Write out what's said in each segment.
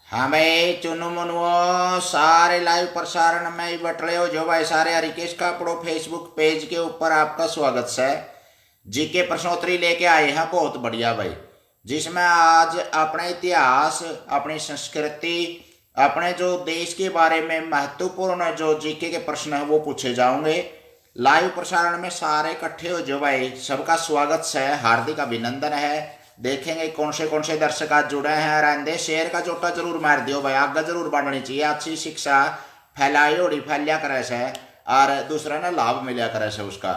हाँ भाई, चुनु मुनुओ सारे लाइव प्रसारण में ही बट रहे हो जो भाई सारे हरिकेश कापड़ो फेसबुक पेज के ऊपर आपका स्वागत है। जीके प्रश्नोत्तरी लेके आए हैं बहुत बढ़िया भाई, जिसमें आज अपने इतिहास, अपनी संस्कृति, अपने जो देश के बारे में महत्वपूर्ण जो जीके के प्रश्न है वो पूछे जाओगे। लाइव प्रसारण में सारे इकट्ठे हो जो भाई, सबका स्वागत है, हार्दिक अभिनंदन है। देखेंगे कौन से दर्शक आज जुड़े हैं। रहंदे शेयर का जोटा जरूर मार दियो भाई, आगे जरूर बढ़नी चाहिए। अच्छी शिक्षा फैलाई होड़ी फैलिया करे से और दूसरा ना लाभ मिला करे से उसका।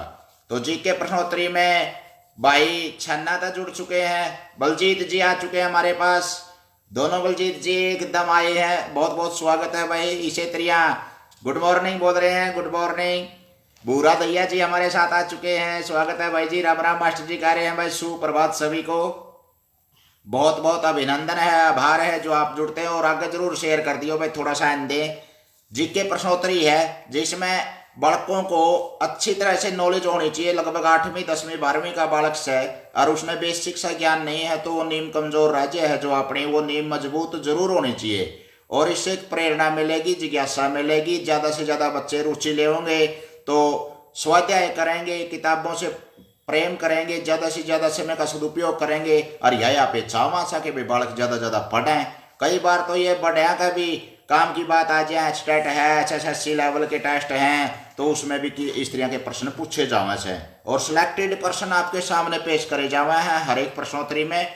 तो जी के प्रश्नोत्तरी में भाई छन्ना तो जुड़ चुके हैं, बलजीत जी आ चुके हैं हमारे पास। दोनों बलजीत जी एकदम आए हैं, बहुत बहुत स्वागत है भाई। इसे तरिया गुड मॉर्निंग बोल रहे हैं, गुड मॉर्निंग। बूरा दैया जी हमारे साथ आ चुके हैं, स्वागत है भाई जी। राम राम मास्टर जी कह रहे हैं भाई, सुप्रभात सभी को। बहुत बहुत अभिनंदन है, आभार है जो आप जुड़ते हैं और आगे जरूर शेयर कर दियो भाई, थोड़ा सा दे। जीके प्रश्नोत्तरी है जिसमें बालकों को अच्छी तरह से नॉलेज होनी चाहिए। लगभग 8वीं 10वीं 12वीं का बालक है और उसमें बेसिक शिक्षा ज्ञान नहीं है तो वो नींव कमजोर राज्य है जो अपनी, वो नींव मजबूत जरूर होनी चाहिए और इससे एक प्रेरणा मिलेगी, जिज्ञासा मिलेगी। ज़्यादा से ज़्यादा बच्चे रुचि ले होंगे तो स्वाध्याय करेंगे, किताबों से प्रेम करेंगे, ज़्यादा से ज़्यादा समय का सदुपयोग करेंगे और यह अपेक्षा मासा के भी बालक ज़्यादा ज़्यादा पढ़ें। कई बार तो ये बढ़िया का भी काम की बात आ जाए, स्टेट है, HSSC लेवल के टेस्ट हैं तो उसमें भी इस तरह के प्रश्न पूछे जावे से और सिलेक्टेड प्रश्न आपके सामने पेश करे जावे हैं। हर एक प्रश्नोत्तरी में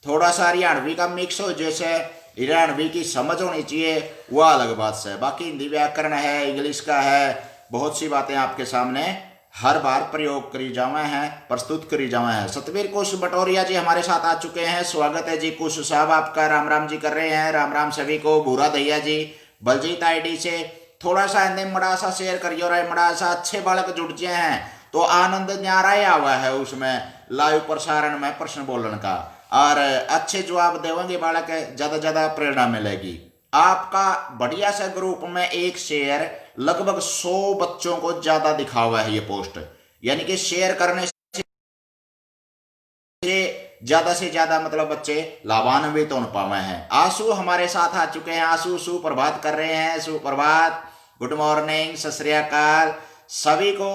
थोड़ा सा हरियाणवी का मिक्स हो, जैसे हरियाणवी की समझ होनी चाहिए वह अलग बात से। बाकी हिंदी व्याकरण है, इंग्लिश का है, बहुत सी बातें आपके सामने हर बार प्रयोग करी जावे हैं, प्रस्तुत करी जावे हैं। सतवीर कुश बटोरिया जी हमारे साथ आ चुके हैं, स्वागत है जी कुश साहब आपका। राम राम जी कर रहे हैं, राम राम सभी को। भूरा दैया जी बलजीत आईडी से थोड़ा सा इन्हें मड़ा सा शेयर करियो रहा है, मड़ा सा अच्छे बालक जुड़ जाए हैं तो आनंद न्यारा हुआ है उसमें लाइव प्रसारण में प्रश्न बोलने का और अच्छे जवाब देवेंगे बालक, ज्यादा ज्यादा प्रेरणा मिलेगी। आपका बढ़िया सा ग्रुप में एक शेयर लगभग 100 बच्चों को ज्यादा दिखा हुआ है ये पोस्ट, यानी कि शेयर करने ज्यादा से ज्यादा मतलब बच्चे लाभान्वित हो पाए हैं। आंसू हमारे साथ आ चुके हैं, आंसू सुप्रभात कर रहे हैं, सुप्रभात, गुड मॉर्निंग, सत श्री अकाल सभी को।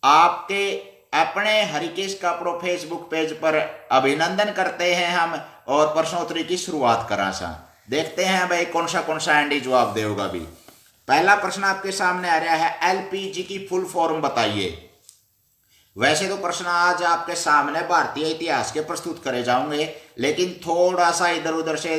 आपके अपने हरिकेश कापड़ो फेसबुक पेज पर अभिनंदन करते हैं हम और प्रश्नोत्तरी की शुरुआत करा सा। देखते हैं भाई कौन सा एंडी जवाब देगा भी। पहला प्रश्न आपके सामने आ रहा है, एलपीजी की फुल फॉर्म बताइए। वैसे तो प्रश्न आज आपके सामने भारतीय इतिहास के प्रस्तुत करे जाओगे, लेकिन थोड़ा सा इधर उधर से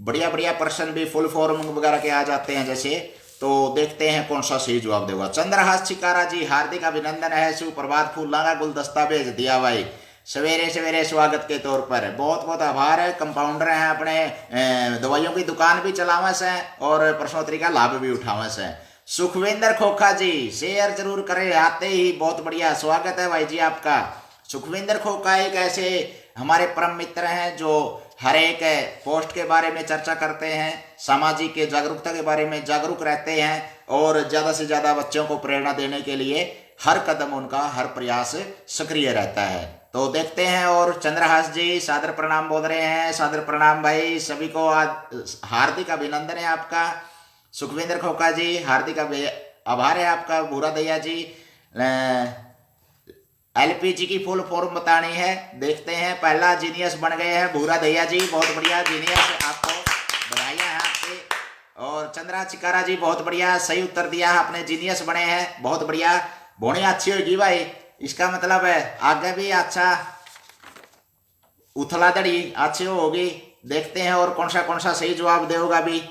बढ़िया बढ़िया प्रश्न भी फुल फॉर्म वगैरह के आ जाते हैं जैसे, तो देखते हैं कौन सा सही जवाब देगा। चंद्रहास चिकारा जी हार्दिक अभिनंदन है, सुप्रभात, फूलों का गुलदस्ता भेज दिया भाई सवेरे सवेरे स्वागत के तौर पर, बहुत बहुत आभार है। कंपाउंडर हैं, अपने दवाइयों की दुकान भी चलावे से और प्रश्नोत्तरी का लाभ भी उठावे से। सुखविंदर खोखा जी शेयर जरूर करें, आते ही बहुत बढ़िया, स्वागत है भाई जी आपका। सुखविंदर खोखा एक ऐसे हमारे परम मित्र हैं जो हर एक पोस्ट के बारे में चर्चा करते हैं, सामाजिक के जागरूकता के बारे में जागरूक रहते हैं और ज़्यादा से ज़्यादा बच्चों को प्रेरणा देने के लिए हर कदम उनका, हर प्रयास सक्रिय रहता है। तो देखते हैं। और चंद्रहास जी सादर प्रणाम बोल रहे हैं, सादर प्रणाम भाई सभी को, हार्दिक अभिनंदन है आपका। सुखविंदर खोखा जी हार्दिक आभार है आपका। भूरा दैया जी एलपीजी की फुल फॉर्म बतानी है, देखते हैं। पहला जीनियस बन गए हैं भूरा दैया जी, बहुत बढ़िया जीनियस, आपको बधाइयाँ हैं आपके। और चंद्रा चिकारा जी बहुत बढ़िया, सही उत्तर दिया आपने, जीनियस बने हैं, बहुत बढ़िया। बोनी अच्छी होगी भाई, इसका मतलब है आगे भी अच्छा उथला दड़ी अच्छी होगी। देखते हैं और कौन सा सही जवाब देगा भी।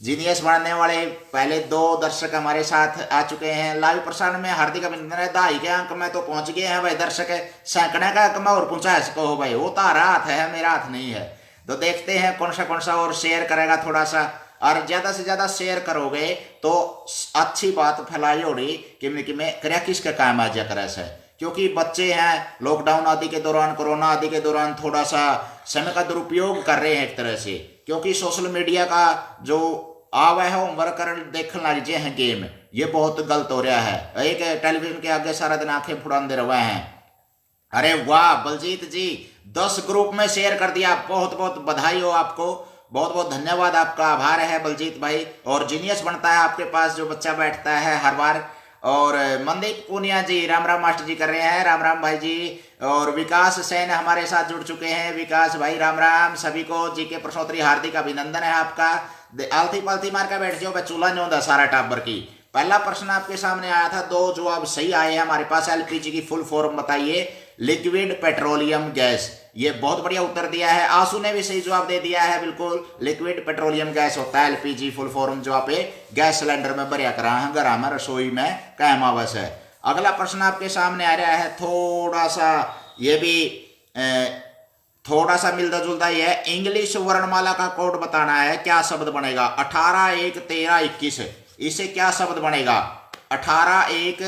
जीनियस बनने वाले पहले 2 दर्शक हमारे साथ आ चुके हैं लाइव प्रसारण में, हार्दिक अभिनंदन है। 2.5 के अंक में तो पहुंच गए हैं भाई दर्शक, सैकड़े का अंक में और पहुंचा है इसको भाई, वो तारा हाथ है मेरा हाथ नहीं है। तो देखते हैं कौन सा और शेयर करेगा थोड़ा सा, और ज्यादा से ज्यादा शेयर करोगे तो अच्छी बात फैलाई हो रही कि मैं क्या किसका काम आ जा करे से, क्योंकि बच्चे हैं लॉकडाउन आदि के दौरान, कोरोना आदि के दौरान थोड़ा सा समय का दुरुपयोग कर रहे हैं एक तरह से, क्योंकि सोशल मीडिया का जो आवा है होमवर्क कर देखने लग जाए हैं गेम, ये बहुत गलत हो रहा है। एक टेलीविजन के आगे सारा दिन आंखें फुड़ाते रहे हैं। अरे वाह बलजीत जी 10 ग्रुप में शेयर कर दिया, बहुत बहुत बधाई हो आपको। बहुत बहुत धन्यवाद, आपका आभार है बलजीत भाई। और जीनियस बनता है आपके पास जो बच्चा बैठता है हर बार। और मनदीप पूनिया जी राम राम मास्टर जी कर रहे हैं, राम राम भाई जी। और विकास सैन हमारे साथ जुड़ चुके हैं, विकास भाई राम राम सभी को। जी के प्रश्नोत्तरी हार्दिक अभिनंदन है आपका। आलती पालती मार कर बैठ जाओ, मैं चूल्हा नहीं होता सारा टाबर की। पहला प्रश्न आपके सामने आया था, 2 जवाब सही आए हैं हमारे पास। एलपीजी की फुल फॉर्म बताइए। लिक्विड पेट्रोलियम गैस, ये बहुत बढ़िया उत्तर दिया है। आंसू ने भी सही जवाब दे दिया है, बिल्कुल लिक्विड पेट्रोलियम गैस होता है एलपीजी फुल फॉर्म, जो आप गैस सिलेंडर में भरिया करा है घर में रसोई में कायम आवश्यक है। अगला प्रश्न आपके सामने आ रहा है, थोड़ा सा ये भी थोड़ा सा मिलता जुलता ही है। इंग्लिश वर्णमाला का कोड बताना है, क्या शब्द बनेगा? 18 1 13 21, इसे क्या शब्द बनेगा? 18 1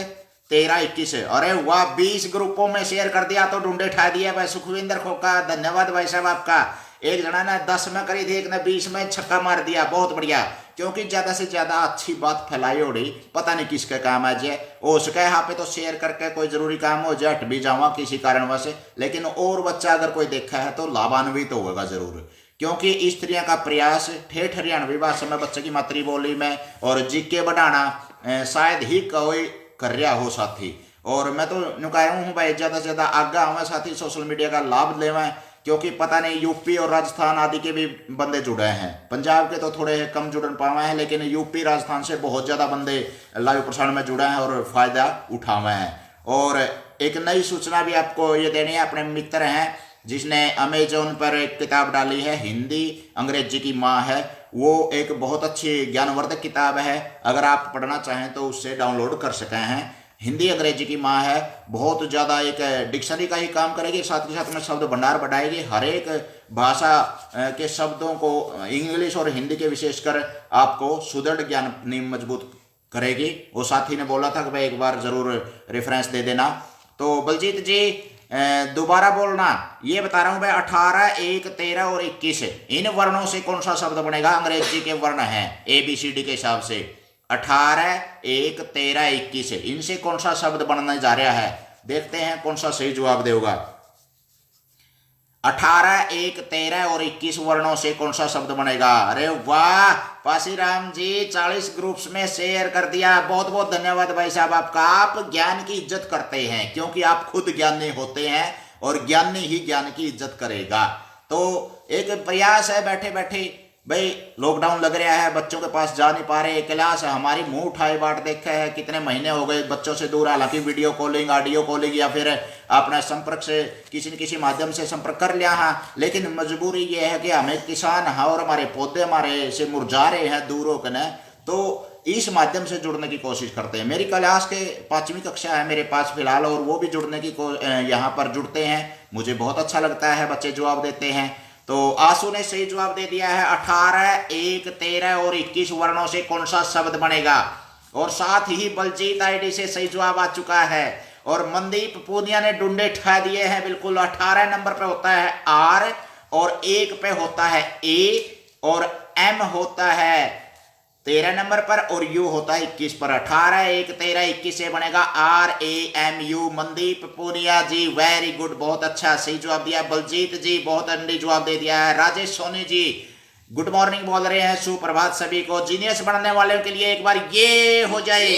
13 21। अरे वाह, 20 ग्रुपों में शेयर कर दिया तो ढूंढे ठा दिया भाई सुखविंदर खोका, धन्यवाद भाई साहब आपका। एक जना ने 10 में करी थी, एक ने 20 में छक्का मार दिया, बहुत बढ़िया। क्योंकि ज्यादा से ज्यादा अच्छी बात फैलाई हो रही, पता नहीं किसका काम है जे हो सके यहाँ पे तो शेयर करके कोई जरूरी काम हो जाए, हट भी जाऊंगा किसी कारणवश, लेकिन और बच्चा अगर कोई देखा है तो लाभान्वित तो होगा जरूर। क्योंकि इस तरह का प्रयास ठेठ हरियाणवी भाषा में बच्चे की मातृबोली में और जीके बढ़ाना शायद ही कोई कर रहा हो साथी। और मैं तो नुकाया हूँ भाई, ज्यादा से ज्यादा आगे आवे साथी, सोशल मीडिया का लाभ लेवें। क्योंकि पता नहीं यूपी और राजस्थान आदि के भी बंदे जुड़े हैं, पंजाब के तो थोड़े कम जुड़न पाए हैं, लेकिन यूपी राजस्थान से बहुत ज्यादा बंदे लाइव प्रसारण में जुड़े हैं और फायदा उठावे हैं। और एक नई सूचना भी आपको ये देनी है, अपने मित्र हैं जिसने अमेजोन पर एक किताब डाली है, हिंदी अंग्रेजी की माँ है, वो एक बहुत अच्छी ज्ञानवर्धक किताब है। अगर आप पढ़ना चाहें तो उससे डाउनलोड कर सके हैं। हिंदी अंग्रेजी की माँ है, बहुत ज़्यादा एक डिक्शनरी का ही काम करेगी, साथ ही साथ में शब्द भंडार बढ़ाएगी। हर एक भाषा के शब्दों को इंग्लिश और हिंदी के विशेषकर आपको सुदृढ़ ज्ञान मजबूत करेगी। वो साथी ने बोला था कि भाई एक बार जरूर रेफरेंस दे देना। तो बलजीत जी दोबारा बोलना, ये बता रहा हूं भाई, 18 1 13 और 21, इन वर्णों से कौन सा शब्द बनेगा? अंग्रेजी के वर्ण हैं ABCD के हिसाब से, 18 1 13 21, इनसे कौन सा शब्द बनने जा रहा है? देखते हैं कौन सा सही जवाब देगा। 18 1 13 और 21 वर्णों से कौन सा शब्द बनेगा? अरे वाह पासीराम जी, 40 ग्रुप्स में शेयर कर दिया, बहुत बहुत धन्यवाद भाई साहब आपका। आप ज्ञान की इज्जत करते हैं क्योंकि आप खुद ज्ञानी होते हैं और ज्ञानी ही ज्ञान की इज्जत करेगा। तो एक प्रयास है, बैठे बैठे भाई लॉकडाउन लग रहा है, बच्चों के पास जा नहीं पा रहे, क्लास हमारी मुंह उठाए बाट देखा है, कितने महीने हो गए बच्चों से दूर। हालांकि वीडियो कॉलिंग ऑडियो कॉलिंग या फिर अपने संपर्क से किसी न किसी माध्यम से संपर्क कर लिया है, लेकिन मजबूरी ये है कि हमें किसान है और हमारे पौधे हमारे से मुरझा रहे हैं दूर होकर, तो इस माध्यम से जुड़ने की कोशिश करते हैं। मेरी क्लास के 5वीं कक्षा है मेरे पास फिलहाल, और वो भी जुड़ने की यहाँ पर जुड़ते हैं, मुझे बहुत अच्छा लगता है, बच्चे जवाब देते हैं। तो आंसू ने सही जवाब दे दिया है, 18 1 13 और 21 वर्णों से कौन सा शब्द बनेगा? और साथ ही बलजीत आईडी से सही जवाब आ चुका है। और मनदीप पूनिया ने डुंडे ठा दिए हैं, बिल्कुल 18 नंबर पे होता है R, और 1 पे होता है A, और M होता है 13 नंबर पर, और U होता है 21 पर। 18 1 13 21 से बनेगा RAMU। मनदीप पूनिया जी वेरी गुड, बहुत अच्छा सही जवाब दिया। बलजीत जी बहुत अंडी जवाब दे दिया है। राजेश सोनी जी गुड मॉर्निंग बोल रहे हैं, सुप्रभात सभी को। जीनियस बनने वालों के लिए एक बार ये हो जाए,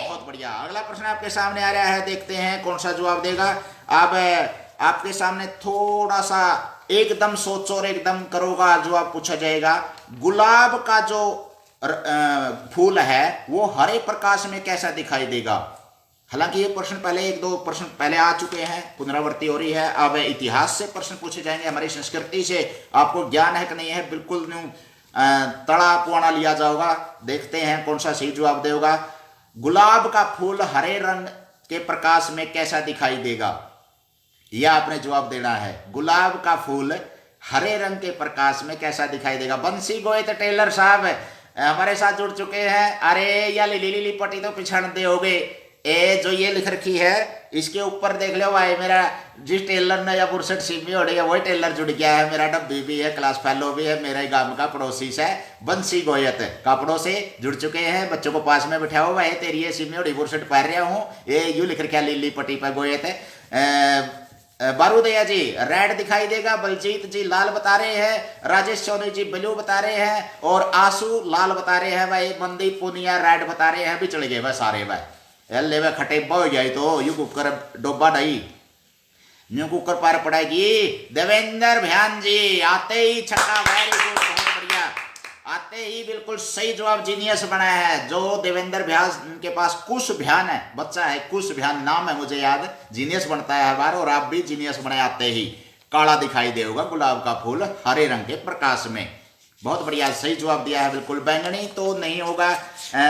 बहुत बढ़िया। अगला प्रश्न आपके सामने आ रहा है, देखते हैं कौन सा जवाब देगा। अब आपके सामने थोड़ा सा एकदम सोचो और एकदम करोगा जवाब पूछा जाएगा। गुलाब का जो फूल है वो हरे प्रकाश में कैसा दिखाई देगा? हालांकि ये प्रश्न पहले 1-2 प्रश्न पहले आ चुके हैं, पुनरावृत्ति हो रही है। अब इतिहास से प्रश्न पूछे जाएंगे, हमारी संस्कृति से आपको ज्ञान है कि नहीं है, बिल्कुल न्यू तड़ा पुआना लिया जाएगा। देखते हैं कौन सा सही जवाब देगा। गुलाब का फूल हरे रंग के प्रकाश में कैसा दिखाई देगा, यह आपने जवाब देना है। गुलाब का फूल हरे रंग के प्रकाश में कैसा दिखाई देगा? बंसी गोयत टेलर साहब हमारे साथ जुड़ चुके हैं। अरे या लीली पट्टी तो पिछड़ दे होगे, ए जो ये लिख रखी है इसके ऊपर देख लो भाई, मेरा जिस टेलर ने या बुरसट सिमी हो रही है वही टेलर जुड़ गया है। मेरा डब्बी भी है, क्लास फेलो भी है, मेरे गांव का पड़ोसी से बंसी गोयत कपड़ों से जुड़ चुके हैं। बच्चों को पास में बिठाओ भाई, तेरी ये सिमी होड़ी बुरसट पहन रहा हूँ, ये यूं लिख रखा लीली पट्टी पर गोयत है। बारूदया जी रेड दिखाई देगा, बलजीत जी लाल बता रहे हैं, राजेश सोनी जी ब्लू बता रहे हैं और आंसू लाल बता रहे हैं भाई, मनदीप पुनिया रेड बता रहे हैं। भी चले गए भाई सारे भाई, ले भाई खटे हो जाए तो यू कुकर डोबा नहीं न्यू कुकर पार पड़ेगी। देवेंद्र भ्यान जी आते ही छक्का, वेरी गुड, बहुत बढ़िया, आते ही बिल्कुल सही जवाब, जीनियस बनाया है। जो देवेंद्र भ्यान के पास कुश भ्यान है, बच्चा है कुश भ्यान नाम है मुझे याद, जीनियस बनता है हर बार, और आप भी जीनियस बने आते ही। काला दिखाई देगा गुलाब का फूल हरे रंग के प्रकाश में, बहुत बढ़िया सही जवाब दिया है बिल्कुल। बैंगनी तो नहीं होगा,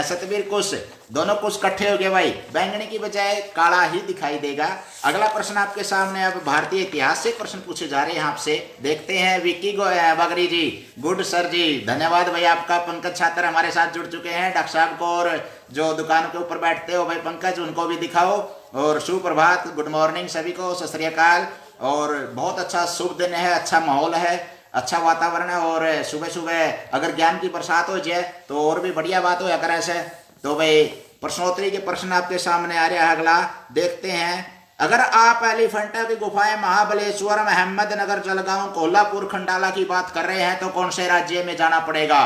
सतबीर कुश, दोनों कुश इकट्ठे हो गए भाई, बैंगनी की बजाय काला ही दिखाई देगा। अगला प्रश्न आपके सामने, अब भारतीय इतिहास से प्रश्न पूछे जा रहे हैं आपसे, देखते हैं। विक्की बगरी जी, गुड सर जी, धन्यवाद भाई आपका। पंकज छात्र हमारे साथ जुड़ चुके हैं, डॉक्टर साहब को और जो दुकान के ऊपर बैठते हो भाई पंकज, उनको भी दिखाओ। और सुप्रभात, गुड मॉर्निंग सभी को, सत श्री अकाल। और बहुत अच्छा शुभ दिन है, अच्छा माहौल है, अच्छा वातावरण है, और सुबह सुबह अगर ज्ञान की बरसात हो जाए तो और भी बढ़िया बात हो। अगर ऐसे तो भाई प्रश्नोत्तरी के प्रश्न आपके सामने आ रहा है। अगला देखते हैं, अगर आप एलिफेंटा की गुफाएं, महाबलेश्वर, अहमदनगर, जलगांव, कोल्हापुर, खंडाला की बात कर रहे हैं तो कौन से राज्य में जाना पड़ेगा?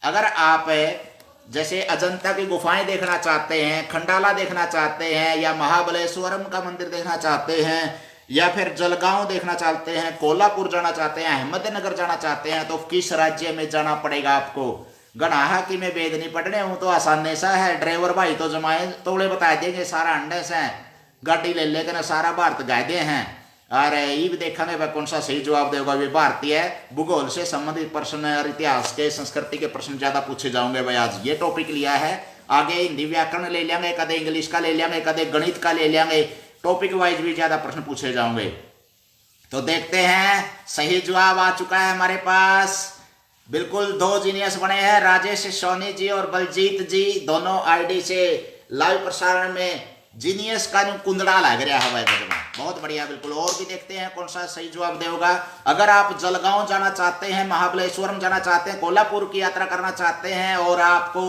अगर आप जैसे अजंता की गुफाएं देखना चाहते हैं, खंडाला देखना चाहते हैं, या महाबलेश्वरम का मंदिर देखना चाहते हैं, या फिर जलगांव देखना चाहते हैं, कोल्हापुर जाना चाहते हैं, अहमदनगर जाना चाहते हैं, तो किस राज्य में जाना पड़ेगा आपको? गनाहा की मैं वेद नहीं पढ़ने हूं तो आसानी सा है, ड्राइवर भाई तो जमाए तोड़े बता देंगे, सारा अंडे से गाड़ी ले लेकर ना सारा भारत गायदे हैं। और ये भी देखेंगे वह कौन सा सही जवाब देगा। वे भारतीय भूगोल से संबंधित प्रश्न और इतिहास के संस्कृति के प्रश्न ज्यादा पूछे जाओगे भाई। आज ये टॉपिक लिया है, आगे हिंदी व्याकरण ले लेंगे, कदे इंग्लिश का ले लेंगे, कदे गणित का ले लेंगे, टॉपिक वाइज भी ज्यादा प्रश्न पूछे जाओगे। तो देखते हैं, सही जवाब आ चुका है हमारे पास, बिल्कुल दो जीनियस बने हैं, राजेश सोनी जी और बलजीत जी, दोनों आईडी से लाइव प्रसारण में जीनियस का कुंदड़ा लग रहा है भाई, बहुत बढ़िया बिल्कुल। और भी देखते हैं कौन सा सही जवाब देगा। अगर आप जलगांव जाना चाहते हैं, महाबलेश्वरम जाना चाहते हैं, कोल्हापुर की यात्रा करना चाहते हैं, और आपको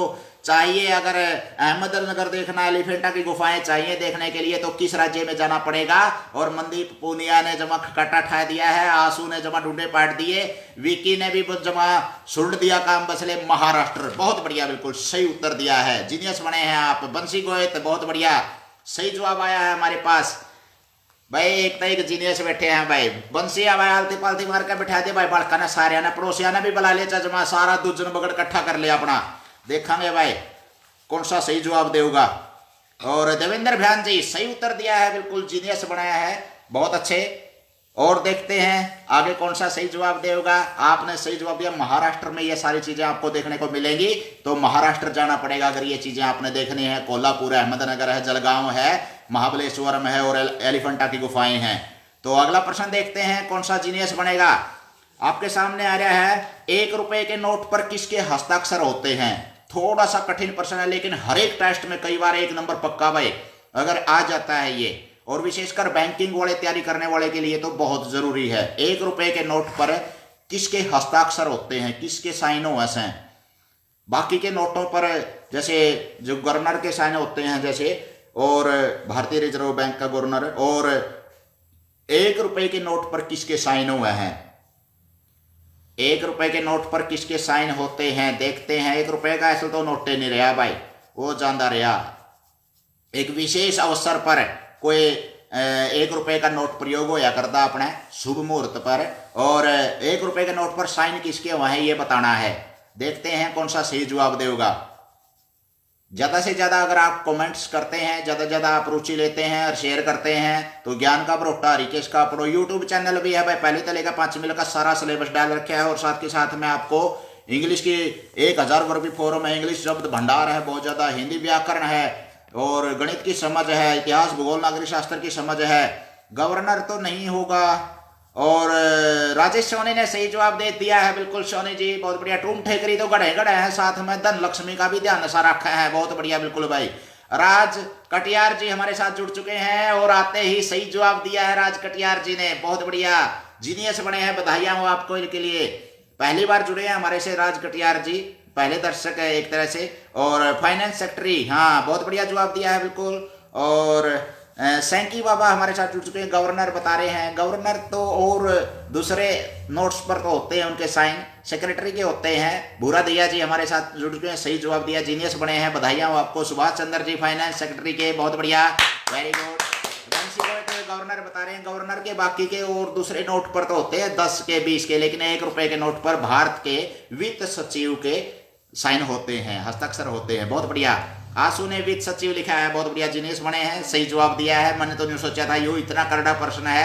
चाहिए अगर अहमदनगर देखना, एलिफेंटा की गुफाएं चाहिए देखने के लिए, तो किस राज्य में जाना पड़ेगा? और मनदीप पूनिया ने जमा कट्टा ठा दिया है, आंसू ने जमा ढूंढे पाट दिए, विकी ने भी जमा सुन दिया काम बसले महाराष्ट्र, बहुत बढ़िया बिल्कुल सही उत्तर दिया है, जीनियस बने हैं आप। बंसी गोयत बहुत बढ़िया सही जवाब आया है हमारे पास भाई, एक जीनियस बैठे हैं भाई। बंसी भाई आलती पालती मार के बैठा दे भाई, बड़का ने सारे ने पड़ोसिया ने भी बुला लिया, जमा सारा दूजन बगड़ इकट्ठा कर लिया अपना, देखेंगे भाई कौन सा सही जवाब देगा। और देवेंद्र भ्यान जी सही उत्तर दिया है, बिल्कुल जीनियस बनाया है, बहुत अच्छे। और देखते हैं आगे कौन सा सही जवाब देगा। आपने सही जवाब दिया महाराष्ट्र में, ये सारी चीजें आपको देखने को मिलेंगी, तो महाराष्ट्र जाना पड़ेगा अगर ये चीजें आपने देखनी है। कोल्हापुर, अहमदनगर है, जलगांव है, महाबलेश्वरम है और एलिफेंटा की गुफाएं हैं। तो अगला प्रश्न देखते हैं कौन सा जीनियस बनेगा। आपके सामने आ रहा है, 1 रुपए के नोट पर किसके हस्ताक्षर होते हैं? थोड़ा सा कठिन प्रश्न है, लेकिन हर एक टेस्ट में कई बार 1 नंबर पक्का भाई अगर आ जाता है ये, और विशेषकर बैंकिंग वाले तैयारी करने वाले के लिए तो बहुत जरूरी है। 1 रुपए के नोट पर किसके हस्ताक्षर होते हैं, किसके साइन हो ऐसे हैं। बाकी के नोटों पर जैसे जो गवर्नर के साइन होते हैं जैसे, और भारतीय रिजर्व बैंक का गवर्नर, और 1 रुपए के नोट पर किसके साइन हुए हैं? 1 रुपए के नोट पर किसके साइन होते हैं देखते हैं। 1 रुपए का ऐसा तो नोट नहीं रहा भाई, वो जानता रहा। एक विशेष अवसर पर कोई 1 रुपए का नोट प्रयोग होया करता अपने शुभ मुहूर्त पर, और 1 रुपए के नोट पर साइन किसके हुए हैं ये बताना है। देखते हैं कौन सा सही जवाब देगा। ज्यादा से ज्यादा अगर आप कमेंट्स करते हैं, ज्यादा ज्यादा आप रुचि लेते हैं और शेयर करते हैं, तो ज्ञान का भरोटा रिकेश का पढ़ो यूट्यूब चैनल भी है भाई, पहले तले का 5 मिनट का सारा सिलेबस डाल रखा है, और साथ के साथ में आपको इंग्लिश की 1000 वर्ग फोरम है, इंग्लिश शब्द भंडार है बहुत ज्यादा, हिंदी व्याकरण है, और गणित की समझ है, इतिहास भूगोल नागरिक शास्त्र की समझ है। गवर्नर तो नहीं होगा, और राजेश सोनी ने सही जवाब दे दिया है, बिल्कुल सोनी जी बहुत बढ़िया। टूम ठेकरी तो गढ़े गढ़े है, साथ में धन लक्ष्मी का भी ध्यान सा रखा है, बहुत बढ़िया बिल्कुल भाई। राज कटियार जी हमारे साथ जुड़ चुके हैं, और आते ही सही जवाब दिया है राज कटियार जी ने, बहुत बढ़िया जीनियस बने हैं, बधाइयां हो आपको इनके लिए। पहली बार जुड़े हैं हमारे से राज कटियार जी, पहले दर्शक है एक तरह से। और फाइनेंस सेक्रेटरी, हाँ बहुत बढ़िया जवाब दिया है बिल्कुल। और सैंकी बाबा हमारे साथ जुड़ चुके हैं। गवर्नर बता रहे हैं, गवर्नर तो और दूसरे नोट्स पर तो होते हैं उनके साइन, सेक्रेटरी के होते हैं। भूरा दिया जी हमारे साथ जुड़ चुके हैं, सही जवाब दिया, जीनियस बने हैं, बधाइयां हो आपको। सुभाष चंद्र जी फाइनेंस सेक्रेटरी के, बहुत बढ़िया, वेरी गुड। गवर्नर बता रहे हैं, गवर्नर के बाकी के और दूसरे नोट पर तो होते हैं 10 के 20 के, लेकिन 1 रुपए के नोट पर भारत के वित्त सचिव के साइन होते हैं, हस्ताक्षर होते हैं, बहुत बढ़िया। आंसू ने वित्त सचिव लिखा है, बहुत बढ़िया, जिनेश बने हैं, सही जवाब दिया है। मैंने तो नहीं सोचा था यू इतना करड़ा प्रश्न है,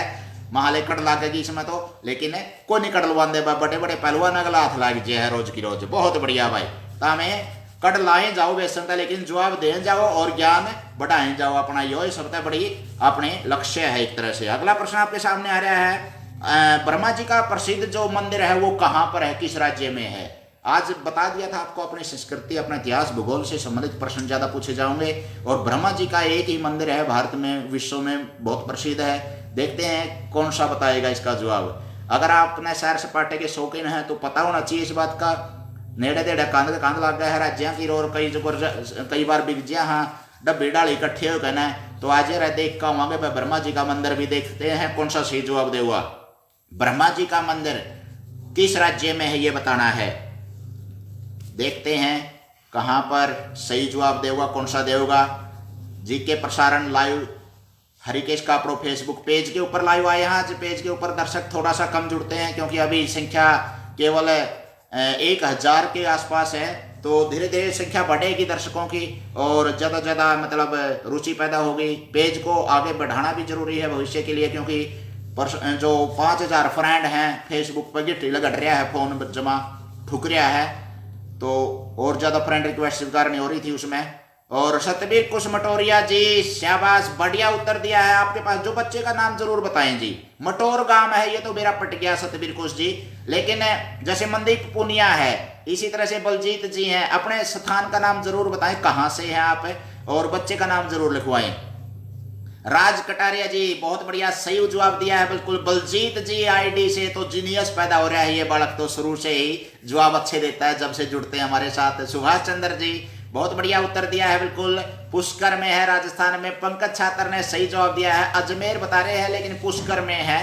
महाले कड़ लागेगी इसमें तो, लेकिन कोई नहीं कड़लवान बड़े बड़े पहलवान अगला हाथ लाग जे है रोज की रोज, बहुत बढ़िया भाई। तामें कड़ लाए जाओ बेसन, लेकिन जवाब दे जाओ और ज्ञान बढ़ाए जाओ अपना, यो सबसे बड़ी अपने लक्ष्य है एक तरह से। अगला प्रश्न आपके सामने आ रहा है, ब्रह्मा जी का प्रसिद्ध जो मंदिर है वो कहाँ पर है, किस राज्य में है। आज बता दिया था आपको, अपनी संस्कृति अपना इतिहास भूगोल से संबंधित प्रश्न ज्यादा पूछे जाएंगे। और ब्रह्मा जी का एक ही मंदिर है भारत में, विश्व में बहुत प्रसिद्ध है। देखते हैं कौन सा बताएगा इसका जवाब। अगर आप अपने सैर सपाटे के शौकीन हैं तो पता होना चाहिए इस बात का। नेड़े देड़े कांध लग गया है राज्यों की, और कई बार बिगजिया हाँ डब्बी डाली इकट्ठे हो गए ना, तो आज रह देख का वहां पे ब्रह्मा जी का मंदिर भी देखते हैं कौन सा सही जवाब देगा। ब्रह्मा जी का मंदिर किस राज्य में है ये बताना है। देखते हैं कहां पर सही जवाब देगा, कौन सा देगा। जीके प्रसारण live Harikesh Kapdo Facebook page के ऊपर लाइव आए हैं। आज पेज के ऊपर दर्शक थोड़ा सा कम जुड़ते हैं क्योंकि अभी संख्या केवल 1000 के आसपास है, तो धीरे धीरे संख्या बढ़ेगी दर्शकों की और ज़्यादा ज़्यादा मतलब रुचि पैदा होगी। पेज को आगे बढ़ाना भी जरूरी है भविष्य के लिए, क्योंकि जो 5000 फ्रेंड हैं फेसबुक पर गिट्टी लगट रहा है, फोन जमा ठुक रहा है, तो और ज़्यादा फ्रेंड रिक्वेस्ट स्वीकार नहीं हो रही थी उसमें। और सतबीर कुश मटोरिया जी, शाबाश, बढ़िया उत्तर दिया है आपके पास। जो बच्चे का नाम जरूर बताएं जी, मटोर गांव है, ये तो मेरा पट गया सतबीर कुश जी। लेकिन जैसे मनदीप पुनिया है, इसी तरह से बलजीत जी हैं, अपने स्थान का नाम जरूर बताएं, कहां से हैं आप, और बच्चे का नाम जरूर लिखवाएं। राज कटारिया जी, बहुत बढ़िया, सही जवाब दिया है बिल्कुल। बलजीत जी आईडी से तो जीनियस पैदा हो रहा है ये बालक, तो शुरू से ही जवाब अच्छे देता है जब से जुड़ते हैं हमारे साथ। सुभाष चंद्र जी, बहुत बढ़िया उत्तर दिया है बिल्कुल। पुष्कर में है राजस्थान में। पंकज छात्र ने सही जवाब दिया है, अजमेर बता रहे हैं लेकिन पुष्कर में है।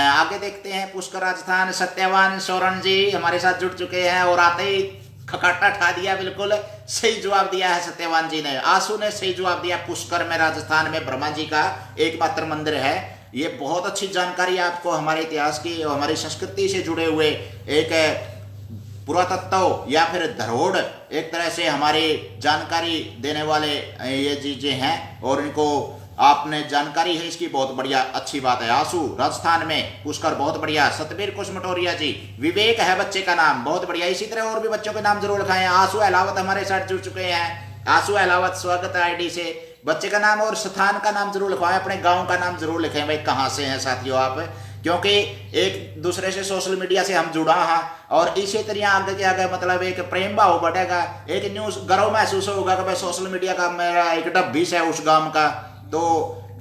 आगे देखते हैं, पुष्कर राजस्थान। सत्यवान सोरन जी हमारे साथ जुड़ चुके हैं और आते ही खकाटा ठा दिया, बिल्कुल सही जवाब दिया है सत्यवान जी ने। आंसू ने सही जवाब दिया, पुष्कर में राजस्थान में ब्रह्मा जी का एकमात्र मंदिर है। ये बहुत अच्छी जानकारी आपको हमारे इतिहास की और हमारी संस्कृति से जुड़े हुए एक पुरातत्व या फिर धरोहर एक तरह से हमारी जानकारी देने वाले ये चीजें हैं, और इनको आपने जानकारी है इसकी, बहुत बढ़िया, अच्छी बात है। आंसू राजस्थान में, पुष्कर, बहुत बढ़िया। सतबीर कुश मटोरिया जी, विवेक है बच्चे का नाम, बहुत बढ़िया। इसी तरह और भी बच्चों के नाम जरूर लिखाएं। आंसू अहलावत हमारे साथ जुड़ चुके हैं। आंसू अहलावत, स्वागत है आईडी से। बच्चे का नाम और स्थान का नाम जरूर लिखवाएं, अपने गाँव का नाम जरूर लिखें भाई, कहाँ से हैं साथियों आप, क्योंकि एक दूसरे से सोशल मीडिया से हम जुड़ा है और इसी तरह आगे के आगे मतलब एक प्रेम भाव बढ़ेगा, एक न्यूज गर्व महसूस होगा कि भाई सोशल मीडिया का मेरा एक डब्बीस है उस गांव का। तो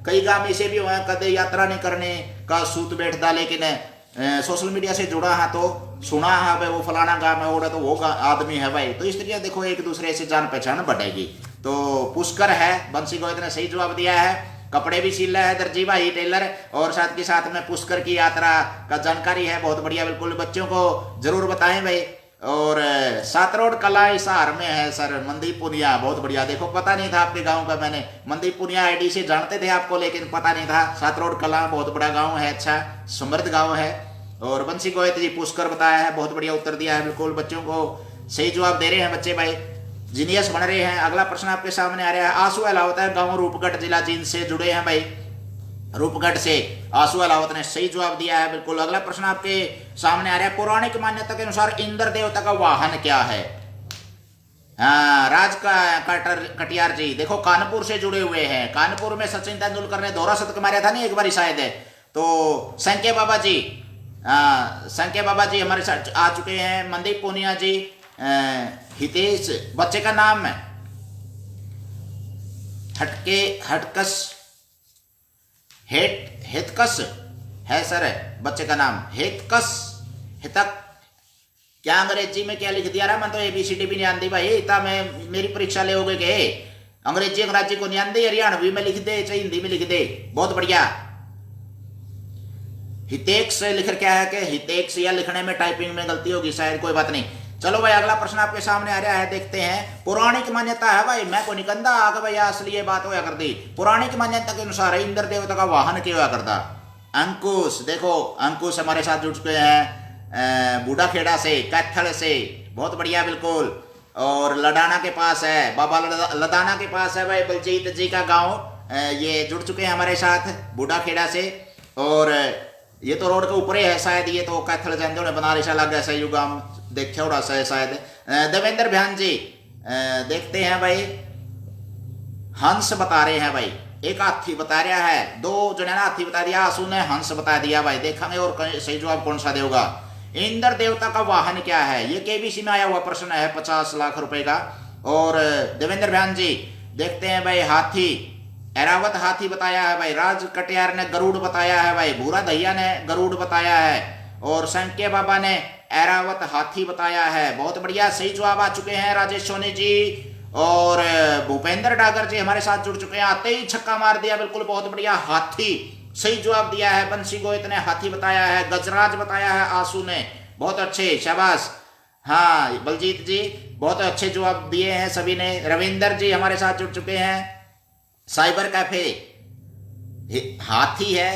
कई गांव ऐसे भी हुए कदे यात्रा नहीं करने का सूत बैठता, लेकिन सोशल मीडिया से जुड़ा है तो सुना है भाई वो फलाना गांव है और तो वो आदमी है भाई, तो इस तरह देखो एक दूसरे से जान पहचान बढ़ेगी। तो पुष्कर है, बंसी गोविंद ने सही जवाब दिया है। कपड़े भी सिल रहा है दर्जी भाई टेलर, और साथ के साथ में पुष्कर की यात्रा का जानकारी है, बहुत बढ़िया, बिल्कुल बच्चों को जरूर बताएं भाई। और सातरोड कला हिसार में है सर, मनदीप पुनिया, बहुत बढ़िया। देखो पता नहीं था आपके गांव का, मैंने मनदीप पुनिया आईडी से जानते थे आपको लेकिन पता नहीं था। सातरोड कला बहुत बड़ा गांव है, अच्छा समृद्ध गांव है। और बंसी गोयत जी पुष्कर बताया है, बहुत बढ़िया उत्तर दिया है, बिल्कुल बच्चों को सही जवाब दे रहे हैं बच्चे भाई, जीनियस बन रहे हैं। अगला प्रश्न आपके सामने आ रहा है, आंसू अहलावत है गांव रूपगढ़ जिला, जींद से जुड़े हैं भाई, रूपगढ़ से आंसू अहलावत ने सही जवाब दिया है बिल्कुल। अगला प्रश्न आपके सामने आ रहा है, पौराणिक मान्यता के अनुसार इंद्र देवता का वाहन क्या है। हाँ, राज का कटियार जी, देखो कानपुर से जुड़े हुए हैं, कानपुर में सचिन तेंदुलकर ने दोहरा शतक मारा था नहीं एक बार शायद है। तो संख्या बाबा जी, संख्या बाबा जी हमारे साथ आ चुके हैं। मनदीप पूनिया जी, हितेश, बच्चे का नाम है हटकस हेतकस है सर, बच्चे का नाम हेतकस, हितक, क्या अंग्रेजी में क्या लिख दिया रहा, मैं तो ABCD भी नहीं आती भाई, इतना मैं मेरी परीक्षा ले होगे के अंग्रेजी को नहीं आंदी, हरियाणवी में लिख दे चाहे हिंदी में लिख दे, बहुत बढ़िया। हितेक्स लिख क्या है कि हितेक्स, या लिखने में टाइपिंग में गलती होगी शायद, कोई बात नहीं। चलो भाई अगला प्रश्न आपके सामने आ रहा है, देखते हैं। पौराणिक मान्यता है भाई, मैं को निकंदा आगे भाई असली ये बात होया कर दी। पौराणिक मान्यता के अनुसार इंद्र देवता का वाहन क्या हुआ करता? अंकुश। देखो अंकुश हमारे साथ जुड़ चुके हैं बूढ़ा खेड़ा से, कैथल से, बहुत बढ़िया बिल्कुल। और लडाना के पास है, बाबा लदाना के पास है भाई बलजीत जी का गाँव, ये जुड़ चुके हैं हमारे साथ बूढ़ा खेड़ा से। और ये तो रोड के ऊपर ही है शायद, ये तो कैथल जानते हो बना रिशा लग ऐसा यू गाँव देखे उड़ा सा है शायद। देवेंद्र भ्यान जी देखते हैं भाई, हंस बता रहे हैं भाई, एक हाथी बता रहा है, दो जने ने हाथी बता दिया, आंसू ने हंस बता दिया भाई। देखेंगे और सही जवाब कौन सा देगा। इंद्र देवता का वाहन क्या है? ये केबीसी में आया हुआ प्रश्न है, 50 लाख रुपए का। और देवेंद्र भ्यान जी देखते हैं भाई, हाथी, ऐरावत हाथी बताया है भाई, राज कटियार ने गरुड़ बताया है भाई, भूरा दहिया ने गरुड़ बताया है, और संके बाबा ने ऐरावत हाथी बताया है। बहुत बढ़िया, सही जवाब आ चुके हैं राजेश सोनी जी। और भूपेंद्र डागर जी हमारे साथ जुड़ चुके हैं, आते ही छक्का मार दिया बिल्कुल, बहुत बढ़िया, हाथी सही जवाब दिया है। बंसी गोयत ने हाथी बताया है, गजराज बताया है आंसू ने, बहुत अच्छे, शाबाश। हाँ बलजीत जी बहुत अच्छे जवाब दिए हैं सभी ने। रविंदर जी हमारे साथ जुड़ चुके हैं, साइबर कैफे हाथी है,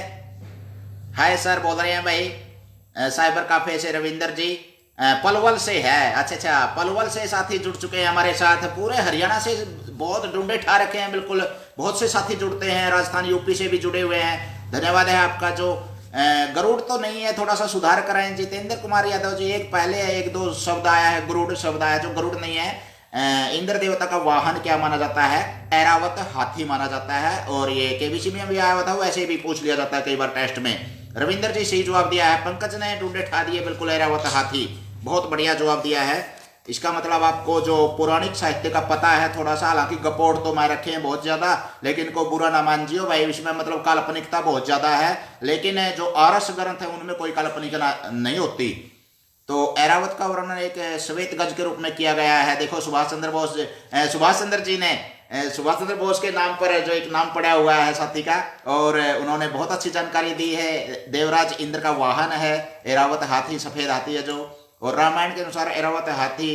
हाय सर बोल रहे हैं भाई साइबर कैफे से रविंदर जी। पलवल से है, अच्छा अच्छा, पलवल से साथी जुड़ चुके हैं हमारे साथ, पूरे हरियाणा से बहुत डूंडे ठा रखे हैं बिल्कुल, बहुत से साथी जुड़ते हैं, राजस्थान यूपी से भी जुड़े हुए हैं, धन्यवाद है आपका। जो गरुड़ तो नहीं है, थोड़ा सा सुधार कराएं जितेंद्र कुमार यादव जी, एक पहले एक दो शब्द आया है, गरुड़ शब्द आया, जो गरुड़ नहीं है। इंद्र देवता का वाहन क्या माना जाता है? ऐरावत हाथी माना जाता है, और ये केबीसी में भी आया हुआ था, वैसे भी पूछ लिया जाता है कई बार टेस्ट में। रविंदर जी सही जवाब दिया है, पंकज ने ढूंढे ठा दिए बिल्कुल, ऐरावत हाथी, बहुत बढ़िया जवाब दिया है। इसका मतलब आपको जो पौराणिक साहित्य का पता है थोड़ा सा, हालांकि गपोड़ तो मैं रखे हैं बहुत ज्यादा, लेकिन को बुरा ना मान जियो भाई, इसमें मतलब काल्पनिकता बहुत ज्यादा है, लेकिन जो आरस ग्रंथ है उनमें कोई काल्पनिकता नहीं होती। तो ऐरावत का वर्णन एक श्वेत गज के रूप में किया गया है। देखो सुभाष चंद्र बोस, सुभाष चंद्र जी ने सुभाष चंद्र बोस के नाम पर जो एक नाम पड़ा हुआ है साथी का, और उन्होंने बहुत अच्छी जानकारी दी है। देवराज इंद्र का वाहन है ऐरावत हाथी, सफेद हाथी है जो, और रामायण के अनुसार ऐरावत हाथी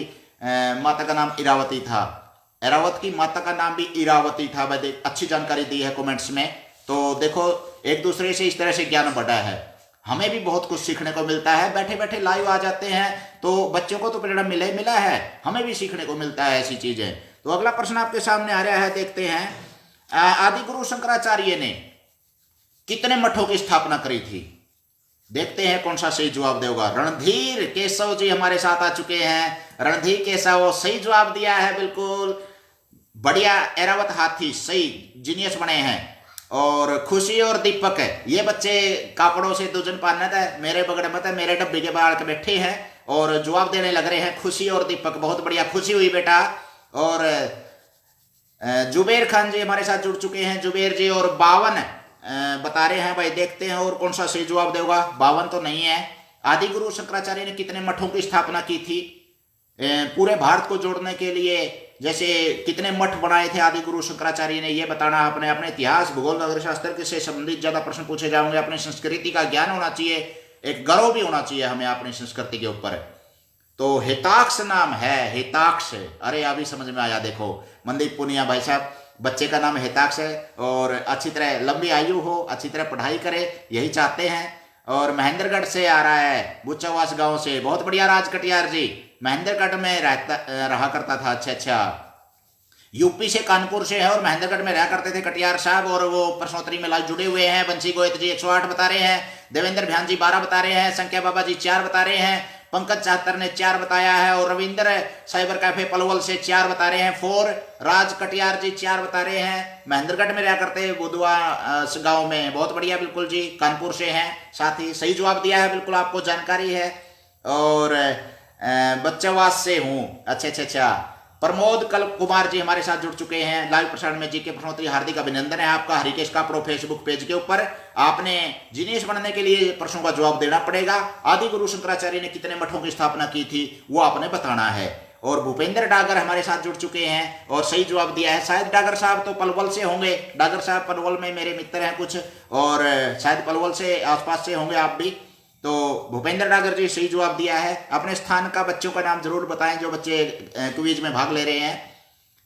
माता का नाम इरावती था, ऐरावत की माता का नाम भी इरावती था। भाई अच्छी जानकारी दी है कमेंट्स में। तो देखो एक दूसरे से इस तरह से ज्ञान बढ़ा है, हमें भी बहुत कुछ सीखने को मिलता है, बैठे बैठे लाइव आ जाते हैं तो बच्चों को तो प्रेरणा मिला है, हमें भी सीखने को मिलता है ऐसी चीजें। तो अगला प्रश्न आपके सामने आ रहा है, देखते हैं। आदि गुरु शंकराचार्य ने कितने मठों की स्थापना करी थी? देखते हैं कौन सा सही जवाब देगा। रणधीर केशव जी हमारे साथ आ चुके हैं, रणधीर केशव सही जवाब दिया है बिल्कुल, बढ़िया, ऐरावत हाथी सही, जीनियस बने हैं। और खुशी और दीपक है, ये बच्चे कापड़ों से दुजन पाना था, मेरे बगड़ में था, मेरे डब्बे के बाहर के बैठे हैं और जवाब देने लग रहे हैं। खुशी और दीपक बहुत बढ़िया, खुशी हुई बेटा। और जुबेर खान जी हमारे साथ जुड़ चुके हैं, जुबेर जी, और 52 बता रहे हैं भाई, देखते हैं और कौन सा सही जवाब देगा। 52 तो नहीं है। आदि गुरु शंकराचार्य ने कितने मठों की स्थापना की थी? पूरे भारत को जोड़ने के लिए जैसे कितने मठ बनाए थे आदि गुरु शंकराचार्य ने, ये बताना आपने। अपने इतिहास, भूगोल, नगर शास्त्र से संबंधित ज्यादा प्रश्न पूछे जाएंगे। अपनी संस्कृति का ज्ञान होना चाहिए, एक गर्व भी होना चाहिए हमें अपनी संस्कृति के ऊपर। तो हिताक्ष नाम है, हिताक्ष, अरे अभी समझ में आया। देखो मनदीप पुनिया भाई साहब, बच्चे का नाम हिताक्ष है, और अच्छी तरह लंबी आयु हो, अच्छी तरह पढ़ाई करे, यही चाहते हैं। और महेंद्रगढ़ से आ रहा है, बुच्चावास गांव से, बहुत बढ़िया राज कटियार जी, महेंद्रगढ़ में रहा करता था। अच्छा अच्छा, यूपी से, कानपुर से है और महेंद्रगढ़ में रहा करते थे कटियार साहब, और वो प्रश्नोत्तरी में लाइव जुड़े हुए हैं। बंसी गोयत जी 108 बता रहे हैं, देवेंद्र भ्यान जी 12 बता रहे हैं, संख्या बाबा जी 4 बता रहे हैं, पंकज चाहतर ने 4 बताया है, और रविंद्र साइबर कैफे पलवल से 4 बता रहे हैं 4, राज कटियार जी 4 बता रहे हैं, महेंद्रगढ़ में रहा करते हैं बुधवा गांव में, बहुत बढ़िया बिल्कुल जी, कानपुर से हैं, साथ ही सही जवाब दिया है बिल्कुल, आपको जानकारी है। और बच्चावास से हूँ, अच्छा अच्छा अच्छा। प्रमोद कल कुमार जी हमारे साथ जुड़ चुके हैं लाइव प्रसारण में। जी के प्रश्नोत्तरी, हार्दिक अभिनंदन है आपका हरिकेश का प्रो फेसबुक पेज के ऊपर। आपने जीनियस बनने के लिए प्रश्नों का जवाब देना पड़ेगा। आदि गुरु शंकराचार्य ने कितने मठों की स्थापना की थी वो आपने बताना है। और भूपेंद्र डागर हमारे साथ जुड़ चुके हैं और सही जवाब दिया है। शायद डागर साहब तो पलवल से होंगे, डागर साहब पलवल में मेरे मित्र हैं कुछ, और शायद पलवल से आसपास से होंगे आप भी। तो भूपेंद्र डागर जी सही जवाब दिया है। अपने स्थान का बच्चों का नाम जरूर बताएं जो बच्चे क्विज में भाग ले रहे हैं।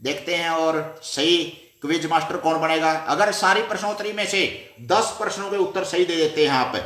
देखते हैं और सही क्विज मास्टर कौन बनेगा। अगर सारी प्रश्नोत्तरी में से 10 प्रश्नों के उत्तर सही दे देते हैं आप,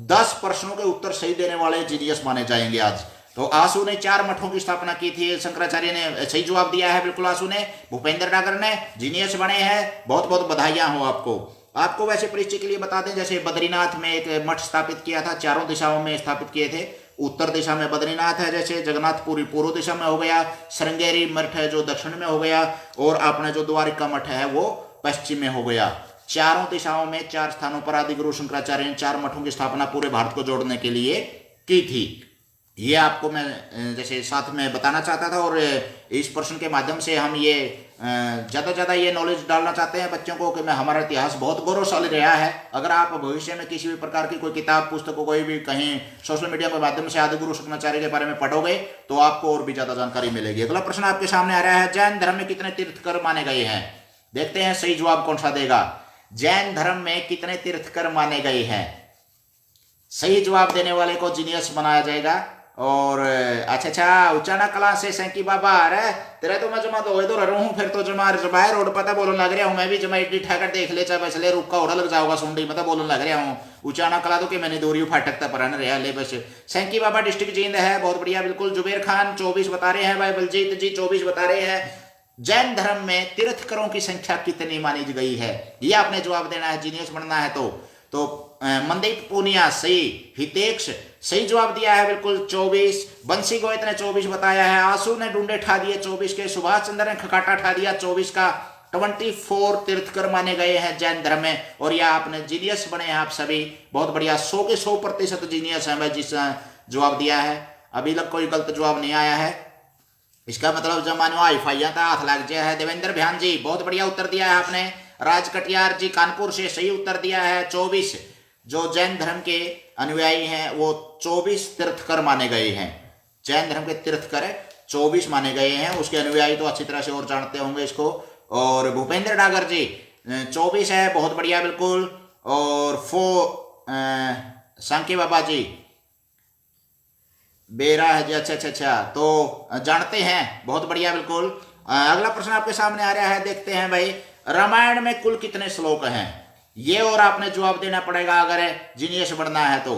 10 प्रश्नों के उत्तर सही देने वाले जीनियस माने जाएंगे आज। तो आंसू ने 4 मठों की स्थापना की थी, शंकराचार्य ने सही जवाब दिया है बिल्कुल। आंसू ने, भूपेंद्र डागर ने, जीनियस बने हैं, बहुत बहुत बधाइयां हो आपको। वैसे परिचय के लिए बता दें, जैसे बद्रीनाथ में एक मठ स्थापित किया था, चारों दिशाओं में स्थापित किए थे। उत्तर दिशा में बद्रीनाथ है, जैसे जगन्नाथपुरी पूर्व दिशा में हो गया, श्रृंगेरी मठ है जो दक्षिण में हो गया, और अपने जो द्वारिका मठ है वो पश्चिम में हो गया। चारों दिशाओं में 4 स्थानों पर आदिगुरु शंकराचार्य ने 4 मठों की स्थापना पूरे भारत को जोड़ने के लिए की थी। ये आपको मैं जैसे साथ में बताना चाहता था, और इस प्रश्न के माध्यम से हम ये ज़्यादा से ज़्यादा ये नॉलेज डालना चाहते हैं बच्चों को कि मैं हमारा इतिहास बहुत गौरवशाली रहा है। अगर आप भविष्य में किसी भी प्रकार की कोई किताब पुस्तक को कोई भी कहीं सोशल मीडिया के माध्यम से आदिगुरु शंकराचार्य के बारे में पढ़ोगे तो आपको और भी ज़्यादा जानकारी मिलेगी। अगला प्रश्न आपके सामने आ रहा है, जैन धर्म में कितने तीर्थकर माने गए हैं? देखते हैं सही जवाब कौन सा देगा। जैन धर्म में कितने तीर्थकर माने गए हैं? सही जवाब देने वाले को जीनियस बनाया जाएगा। और अच्छा, उचाना कला से सैंकी बाबा आ रहा है तेरा, तो मैं जमा तो इधर रहूं, फिर तो जमा जबाए रोड पता बोलने लग रहा हूं। मैं भी जमा इड्डी ठाकर देख ले, चाहे बसले रुका होड़ा लग जाओगा सुंडी, मैं तो बोलने लग रहा हूं। उचाना कला तो कि मैंने दूरी फाटकता पर रहा ले बस। सैंकी बाबा डिस्ट्रिक्ट जींद है, बहुत बढ़िया बिल्कुल। जुबेर खान 24 बता रहे हैं, भाई बलजीत जी 24 बता रहे हैं। जैन धर्म में तीर्थकरों की संख्या कितनी मानी गई है? ये आपने जवाब देना है, जीनियस बनना है। तो मनदीप पूनिया सही, हितेक्ष सही जवाब दिया है बिल्कुल 24। बंसी गोयत ने 24 बताया है, आंसू ने डूंडे ठा दिए 24 के, सुभाष चंद्र ने खकाटा ठा दिया 24 का। 24 तीर्थकर माने गए हैं जैन धर्म में, और यह आपने जीनियस बने हैं आप सभी, बहुत बढ़िया। 100 के 100% जीनियस है भाई जिस जवाब दिया है। अभी तक कोई गलत जवाब नहीं आया है, इसका मतलब जमानो हाईफाइया था हाथ लग गया है। देवेंद्र भ्यान जी बहुत बढ़िया उत्तर दिया है आपने। राज कटियार जी कानपुर से सही उत्तर दिया है 24। जो जैन धर्म के अनुयायी हैं वो 24 तीर्थकर माने गए हैं। जैन धर्म के तीर्थकर 24 माने गए हैं, उसके अनुयायी तो अच्छी तरह से और जानते होंगे इसको। और भूपेंद्र डागर जी 24 है, बहुत बढ़िया बिल्कुल। और सांके बाबा जी 12 है जी, अच्छा, तो जानते हैं, बहुत बढ़िया बिल्कुल। अगला प्रश्न आपके सामने आ रहा है, देखते हैं भाई, रामायण में कुल कितने श्लोक हैं? ये और आपने जवाब देना पड़ेगा अगर जीनियस बनना है तो।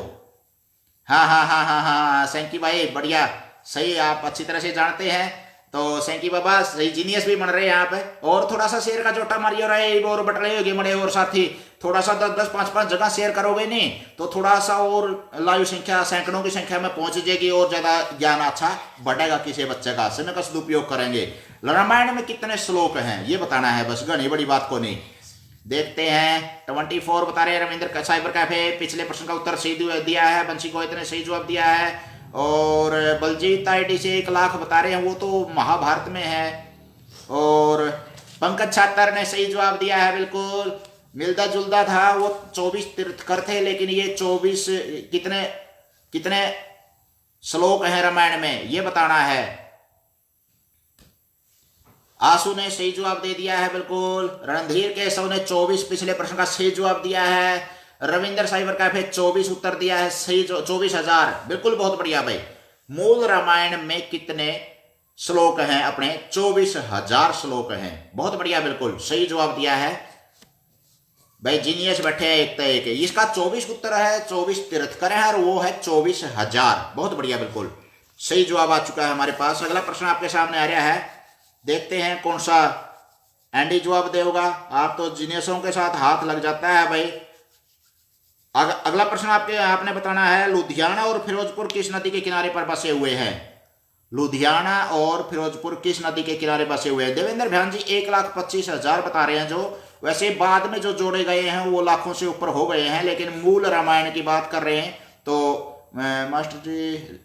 हाँ, सैंकी भाई बढ़िया, सही, आप अच्छी तरह से जानते हैं। तो सैंकी बाबा सही जीनियस भी बन रहे हैं यहाँ पे। और थोड़ा सा शेयर का जोटा मारियो रहे और बट रहे होगे मड़े, और साथी थोड़ा सा 10-10, 5-5 जगह शेयर करोगे नहीं तो थोड़ा सा और लाइव संख्या सैकड़ों की संख्या में पहुंच जाएगी, और ज्यादा ज्ञान अच्छा बढ़ेगा किसी बच्चे का। समय का सदुपयोग करेंगे। रामायण में कितने श्लोक हैं ये बताना है बस, घनी बड़ी बात को नहीं। देखते हैं 24 बता रहे हैं रविंद्र साइबर कैफे। पिछले प्रश्न का उत्तर सही दिया है, बंसी गोयत ने सही जवाब दिया है। और बलजीत आईडी से 1 लाख बता रहे हैं, वो तो महाभारत में है। और पंकज छात्र ने सही जवाब दिया है बिल्कुल, मिलता जुलता था, वो 24 तीर्थकर थे, लेकिन ये 24 कितने श्लोक हैं रामायण में ये बताना है। आंसू ने सही जवाब दे दिया है बिल्कुल। रणधीर केशव ने 24 पिछले प्रश्न का सही जवाब दिया है। रविंद्र साइबर कैफे 24 उत्तर दिया है सही, 24,000 बिल्कुल, बहुत बढ़िया भाई। मूल रामायण में कितने श्लोक हैं? अपने 24,000 श्लोक हैं, बहुत बढ़िया बिल्कुल सही जवाब दिया है भाई। जीनियस बैठे हैं एक तो एक, इसका 24 उत्तर है, 24 तीर्थकर है, और वो है 24,000, बहुत बढ़िया बिल्कुल सही जवाब आ चुका है हमारे पास। अगला प्रश्न आपके सामने आ रहा है, देखते हैं कौन सा एंडी जवाब देगा। आप तो जीनियसों के साथ हाथ लग जाता है भाई। अगला प्रश्न आपने बताना है, लुधियाना और फिरोजपुर किस नदी के किनारे पर बसे हुए हैं? लुधियाना और फिरोजपुर किस नदी के किनारे बसे हुए हैं? देवेंद्र भ्यान जी 1,25,000 बता रहे हैं, जो वैसे बाद में जो जोड़े गए हैं वो लाखों से ऊपर हो गए हैं, लेकिन मूल रामायण की बात कर रहे हैं। तो मास्टर जी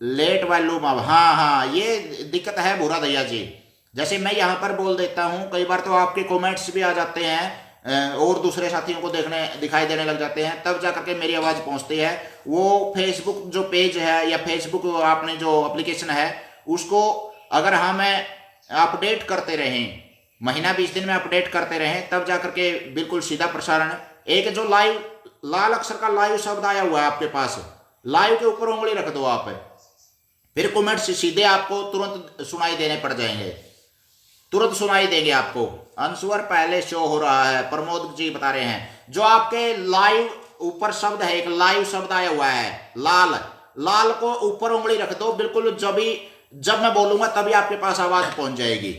लेट वॉल्यूम, अब हाँ ये दिक्कत है भूरा दैया जी। जैसे मैं यहाँ पर बोल देता हूँ, कई बार तो आपके कमेंट्स भी आ जाते हैं और दूसरे साथियों को दिखाई देने लग जाते हैं, तब जाकर के मेरी आवाज़ पहुँचती है। वो फेसबुक जो पेज है या फेसबुक आपने जो एप्लीकेशन है उसको अगर हम अपडेट करते रहें, महीना 20 दिन में अपडेट करते रहें, तब जाकर के बिल्कुल सीधा प्रसारण। एक जो लाइव लाल अक्षर का लाइव शब्द आया हुआ है आपके पास, लाइव के ऊपर उंगली रख दो आप, फिर कमेंट्स सीधे आपको तुरंत सुनाई देने पड़ जाएंगे, तुरंत सुनाई देंगे आपको। आंसर पहले शो हो रहा है, प्रमोद जी बता रहे हैं। जो आपके लाइव ऊपर शब्द है, एक लाइव शब्द आया हुआ है लाल, लाल को ऊपर उंगली रख दो, बिल्कुल जब मैं बोलूंगा तभी आपके पास आवाज पहुंच जाएगी।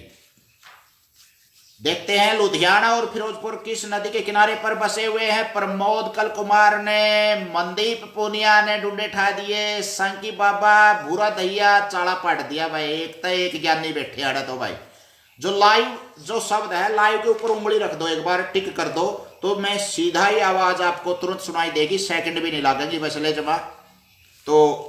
देखते हैं लुधियाना और फिरोजपुर किस नदी के किनारे पर बसे हुए हैं। प्रमोद कल कुमार ने, मनदीप पूनिया ने डूडे ठा दिए, संकी बाबा, भूरा दहिया चाड़ा पट दिया भाई। एक ज्ञानी बैठे आड़ा। तो भाई जो लाइव जो शब्द है, लाइव के ऊपर उंगली रख दो, एक बार टिक कर दो, तो मैं सीधा ही आवाज आपको तुरंत सुनाई देगी, सेकंड भी नहीं लगेंगी बस ले जमा। तो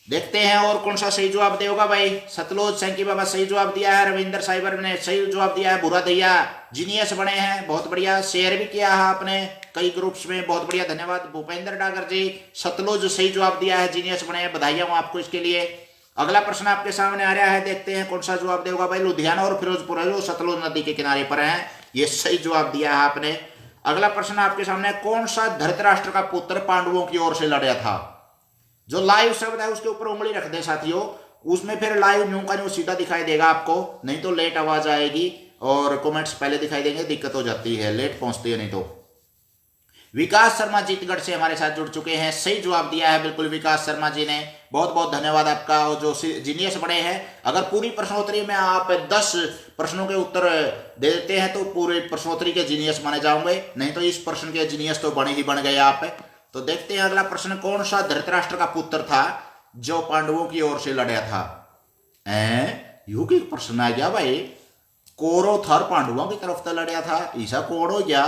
देखते हैं और कौन सा सही जवाब देगा भाई। सतलुज संकी बाबा सही जवाब दिया है, रविंदर साइबर ने सही जवाब दिया है, भूरा दैया जीनियस बने हैं, बहुत बढ़िया, शेयर भी किया है आपने कई ग्रुप्स में, बहुत बढ़िया, धन्यवाद। भूपेंद्र डागर जी सतलुज सही जवाब दिया है, जीनियस बने हैं, बधाई हूं आपको इसके लिए। अगला प्रश्न आपके सामने आ रहा है, देखते हैं कौन सा जवाब देगा भाई। लुधियाना और फिरोजपुर है जो सतलुज नदी के किनारे पर है, ये सही जवाब दिया है आपने। अगला प्रश्न आपके सामने, कौन सा धृतराष्ट्र का पुत्र पांडवों की ओर से लड़ा था। जो लाइव शब्द है उसके ऊपर उंगली रख दे साथियों, उसमें फिर लाइव न्यू का न्यू सीधा दिखाई देगा आपको, नहीं तो लेट आवाज आएगी और कमेंट्स पहले दिखाई देंगे, दिक्कत हो जाती है, लेट पहुंचती है नहीं तो। विकास शर्मा जीतगढ़ से हमारे साथ जुड़ चुके हैं, सही जवाब दिया है बिल्कुल विकास शर्मा जी ने, बहुत बहुत धन्यवाद आपका। और जो जीनियस बने हैं, अगर पूरी प्रश्नोत्तरी में आप 10 प्रश्नों के उत्तर दे देते हैं तो पूरे प्रश्नोत्तरी के जीनियस माने जाओगे, नहीं तो इस प्रश्न के जीनियस तो बने ही बन गए आप। तो देखते हैं अगला प्रश्न, कौन सा धृतराष्ट्र का पुत्र था जो पांडवों की ओर से लड़ा था। यू की प्रश्न आ गया भाई, कौरव थर पांडवों की तरफ तो लड़ा था, ऐसा कौन हो गया।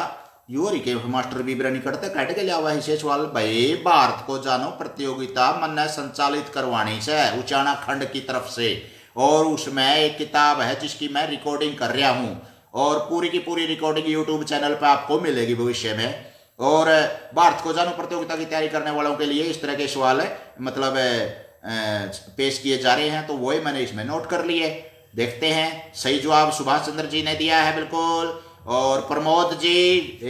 यू के मास्टर विवरण करते कट के लिया हुआ है सवाल भाई। भारत को जानो प्रतियोगिता मन संचालित करवानी से उचाना खंड की तरफ से, और उसमें एक किताब है जिसकी मैं रिकॉर्डिंग कर रहा हूं, और पूरी की पूरी रिकॉर्डिंग यूट्यूब चैनल पर आपको मिलेगी भविष्य में। और भारत को जानो प्रतियोगिता की तैयारी करने वालों के लिए इस तरह के सवाल मतलब पेश किए जा रहे हैं, तो वही मैंने इसमें नोट कर लिए। देखते हैं सही जवाब सुभाष चंद्र जी ने दिया है बिल्कुल, और प्रमोद जी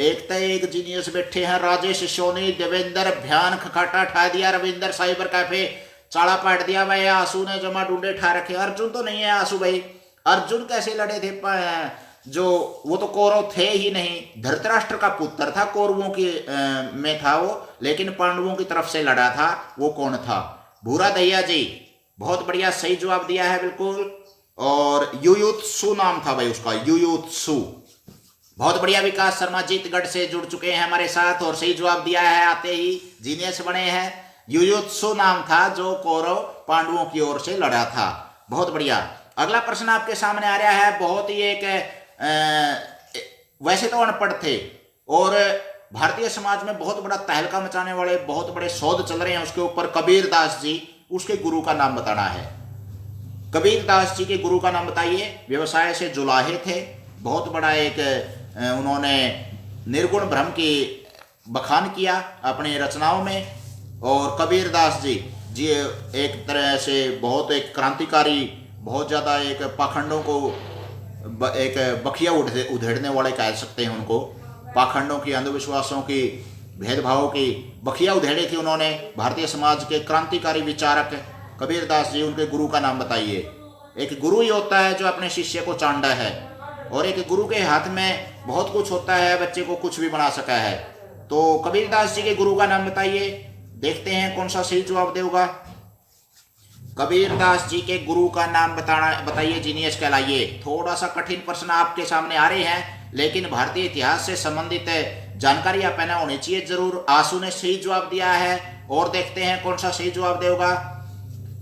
एक जीनियस बैठे हैं, राजेश सोनी, देवेंद्र भ्यान खखाटा ठा दिया, रविंदर साइबर कैफे चाड़ा पाट दिया भाई, आंसू ने जमा डूडे ठा रखे। अर्जुन तो नहीं है आंसू भाई, अर्जुन कैसे लड़े थे, जो वो तो कौरव थे ही नहीं, धृतराष्ट्र का पुत्र था, कौरवों की में था वो, लेकिन पांडवों की तरफ से लड़ा था, वो कौन था। भूरा दैया जी बहुत बढ़िया सही जवाब दिया है बिल्कुल, और युयुत्सु नाम था भाई उसका, युयुत्सु, बहुत बढ़िया। विकास शर्मा जीतगढ़ से जुड़ चुके हैं हमारे साथ और सही जवाब दिया है, आते ही जीनियस बने हैं। युयुत्सु नाम था जो कौरव पांडवों की ओर से लड़ा था, बहुत बढ़िया। अगला प्रश्न आपके सामने आ रहा है, बहुत ही एक वैसे तो अनपढ़ थे और भारतीय समाज में बहुत बड़ा तहलका मचाने वाले बहुत बड़े शोध चल रहे हैं उसके ऊपर। कबीर दास जी, उसके गुरु का नाम बताना है। कबीर दास जी के गुरु का नाम बताइए। व्यवसाय से जुलाहे थे, बहुत बड़ा एक उन्होंने निर्गुण ब्रह्म की बखान किया अपनी रचनाओं में, और कबीर दास जी एक तरह से बहुत एक क्रांतिकारी, बहुत ज़्यादा एक पाखंडों को एक बखिया उधेड़ने वाले कह सकते हैं उनको, पाखंडों की, अंधविश्वासों की, भेदभावों की बखिया उधेड़ी थी उन्होंने। भारतीय समाज के क्रांतिकारी विचारक कबीर दास जी, उनके गुरु का नाम बताइए। एक गुरु ही होता है जो अपने शिष्य को चांदा है, और एक गुरु के हाथ में बहुत कुछ होता है, बच्चे को कुछ भी बना सका है। तो कबीर दास जी के गुरु का नाम बताइए, देखते हैं कौन सा सही जवाब देगा। कबीर दास जी के गुरु का नाम बताइए, जीनियस कहलाइए। थोड़ा सा कठिन प्रश्न आपके सामने आ रहे हैं, लेकिन भारतीय इतिहास से संबंधित जानकारी आप पहना होनी चाहिए जरूर। आंसू ने सही जवाब दिया है, और देखते हैं कौन सा सही जवाब देगा।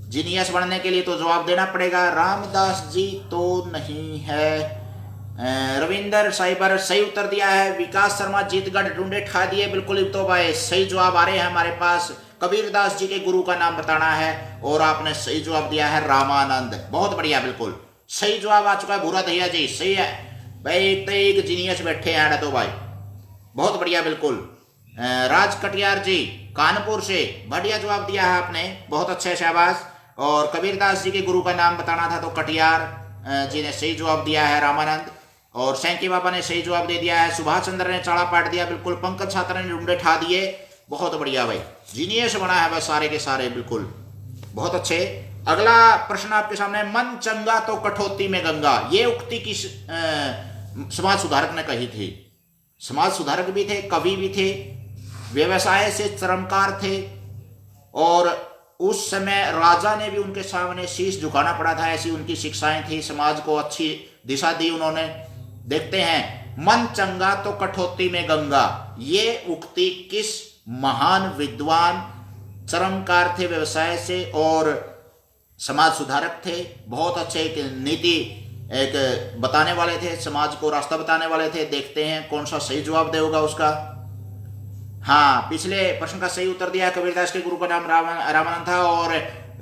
जीनियस बनने के लिए तो जवाब देना पड़ेगा। रामदास जी तो नहीं है। रविंदर साइबर सही उत्तर दिया है। विकास शर्मा जीतगढ़ ढूंढे ठा दिए बिल्कुल, तो भाई सही जवाब आ रहे हैं हमारे पास। कबीर दास जी के गुरु का नाम बताना है, और आपने सही जवाब दिया है रामानंद, बहुत बढ़िया, बिल्कुल सही जवाब आ चुका है। भूरा दैया जी सही है भाई, एक जीनियस बैठे हैं तो भाई, बहुत बढ़िया, बिल्कुल। राज कटियार जी कानपुर से बढ़िया जवाब दिया है आपने, बहुत अच्छे, शाबाश। और कबीरदास जी के गुरु का नाम बताना था तो कटियार जी ने सही जवाब दिया है, रामानंद। और सैंकी बाबा ने सही जवाब दे दिया है। सुभाष चंद्र ने चाड़ा पाट दिया, बिल्कुल। पंकज छात्र ने डुंडे ठा दिए, बहुत बढ़िया भाई, जीनियस बना है भाई सारे के सारे, बिल्कुल बहुत अच्छे। अगला प्रश्न आपके सामने, मन चंगा तो कठौती में गंगा, ये उक्ति किस समाज सुधारक ने कही थी? समाज सुधारक भी थे, कवि भी थे, व्यवसाय से चरमकार थे, और उस समय राजा ने भी उनके सामने शीश झुकाना पड़ा था, ऐसी उनकी शिक्षाएं थी, समाज को अच्छी दिशा दी उन्होंने। देखते हैं, मन चंगा तो कठौती में गंगा, ये उक्ति किस महान विद्वान, चरमकार थे व्यवसाय से और समाज सुधारक थे, बहुत अच्छे एक नीति एक बताने वाले थे, समाज को रास्ता बताने वाले थे। देखते हैं कौन सा सही जवाब दे होगा उसका। हाँ, पिछले प्रश्न का सही उत्तर दिया, कबीरदास के गुरु का नाम रामानंद था। और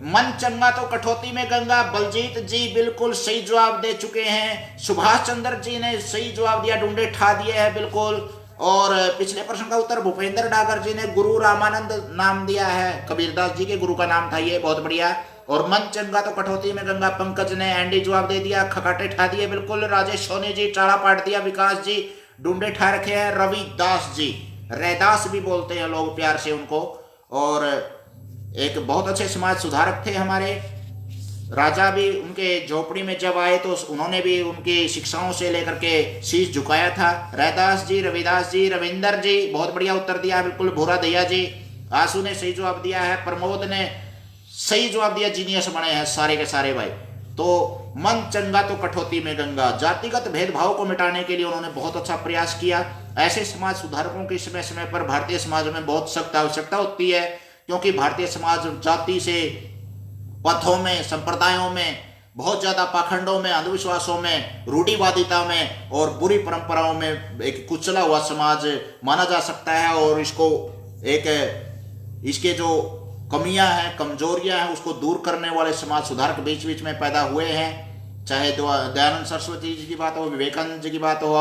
मन चंगा तो कठौती में गंगा, बलजीत जी बिल्कुल सही जवाब दे चुके हैं। सुभाष चंद्र जी ने सही जवाब दिया, डूंडे ठा दिए हैं, बिल्कुल। और पिछले प्रश्न का उत्तर भूपेंद्र डागर जी ने गुरु रामानंद नाम दिया है, कबीरदास जी के गुरु का नाम था ये, बहुत बढ़िया। और मन चंगा तो कठौती में गंगा, पंकज ने एंडी जवाब दे दिया, खकाटे ठा दिए, बिल्कुल। राजेश सोनी जी चाड़ा पाट दिया, विकास जी डूंडे ठा रखे हैं, रविदास जी, रैदास भी बोलते हैं लोग प्यार से उनको, और एक बहुत अच्छे समाज सुधारक थे हमारे। राजा भी उनके झोपड़ी में जब आए तो उन्होंने भी उनकी शिक्षाओं से लेकर के शीश झुकाया था। रैदास जी, रविदास जी, रविंदर जी, बहुत बढ़िया उत्तर दिया, बिल्कुल। भूरा दैया जी, आंसू ने सही जवाब दिया है, प्रमोद ने सही जवाब दिया, जीनियस बने हैं सारे के सारे भाई। तो मन चंगा तो कठौती में गंगा, जातिगत भेदभाव को मिटाने के लिए उन्होंने बहुत अच्छा प्रयास किया। ऐसे समाज सुधारकों की समय समय पर भारतीय समाज में बहुत सख्त आवश्यकता होती है, क्योंकि भारतीय समाज जाति से, पथों में, संप्रदायों में, बहुत ज्यादा पाखंडों में, अंधविश्वासों में, रूढ़िवादिता में और बुरी परंपराओं में एक कुचला हुआ समाज माना जा सकता है। और इसको एक इसके जो कमियां हैं, कमजोरियां हैं, उसको दूर करने वाले समाज सुधारक बीच बीच में पैदा हुए हैं। चाहे दयानंद सरस्वती जी की बात हो, विवेकानंद जी की बात हो,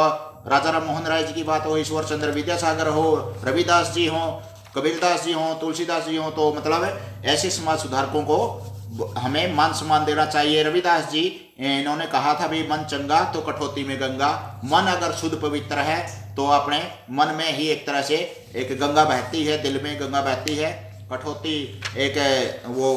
राजा राम मोहन राय जी की बात हो, ईश्वर चंद्र विद्यासागर हो, रविदास जी हो, कबीरदास जी हो, तुलसीदास जी हो, तो मतलब ऐसे समाज सुधारकों को हमें मान सम्मान देना चाहिए। रविदास जी इन्होंने कहा था भी, मन चंगा तो कठौती में गंगा, मन अगर शुद्ध पवित्र है तो अपने मन में ही एक तरह से एक गंगा बहती है, दिल में गंगा बहती है। कठौती एक वो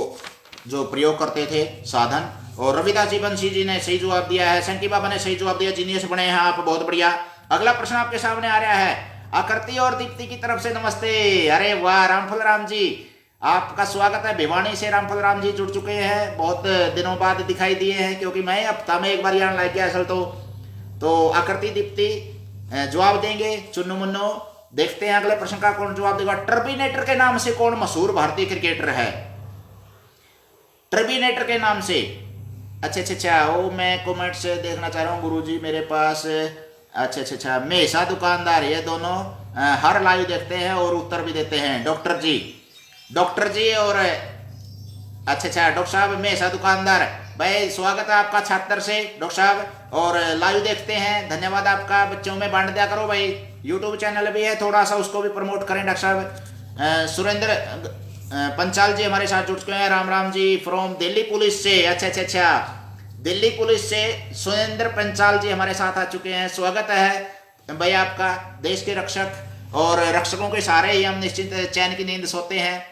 जो प्रयोग करते थे साधन। और रविदास जी, बंसी जी ने सही जवाब दिया है, शंकी बाबा ने सही जवाब दिया, जीनियस बने हैं आप, बहुत बढ़िया। अगला प्रश्न आपके सामने आ रहा है, आकृति और दीप्ति की तरफ से नमस्ते। अरे वाह, रामफल राम जी, आपका स्वागत है। भिवानी से रामफल राम जी जुड़ चुके हैं, बहुत दिनों बाद दिखाई दिए हैं, क्योंकि मैं हफ्ता में एक बार यहाँ लाइक किया असल तो आकृति दीप्ति जवाब देंगे, चुन्नू मुन्नू। देखते हैं अगले प्रश्न का कौन जवाब देगा। टर्बिनेटर के नाम से कौन मशहूर भारतीय क्रिकेटर है? टर्बिनेटर के नाम से, अच्छा, वो मैं कमेंट से देखना चाह रहा हूँ गुरुजी मेरे पास। अच्छा, मेसा दुकानदार, ये दोनों हर लाइव देखते हैं और उत्तर भी देते हैं। डॉक्टर जी और अच्छा, डॉक्टर साहब मेसा दुकानदार भाई, स्वागत है आपका छात्र से डॉक्टर साहब, और लाइव देखते हैं, धन्यवाद आपका। बच्चों में बांट दिया करो भाई, यूट्यूब चैनल भी है, थोड़ा सा उसको भी प्रमोट करें डॉक्टर साहब। सुरेंद्र पंचाल जी हमारे साथ जुड़ चुके हैं, राम राम जी फ्रॉम दिल्ली पुलिस से। अच्छा, दिल्ली पुलिस से सुरेंद्र पंचाल जी हमारे साथ आ चुके हैं, स्वागत है भाई आपका। देश के रक्षक, और रक्षकों के सहारे ही हम निश्चित चैन की नींद सोते हैं।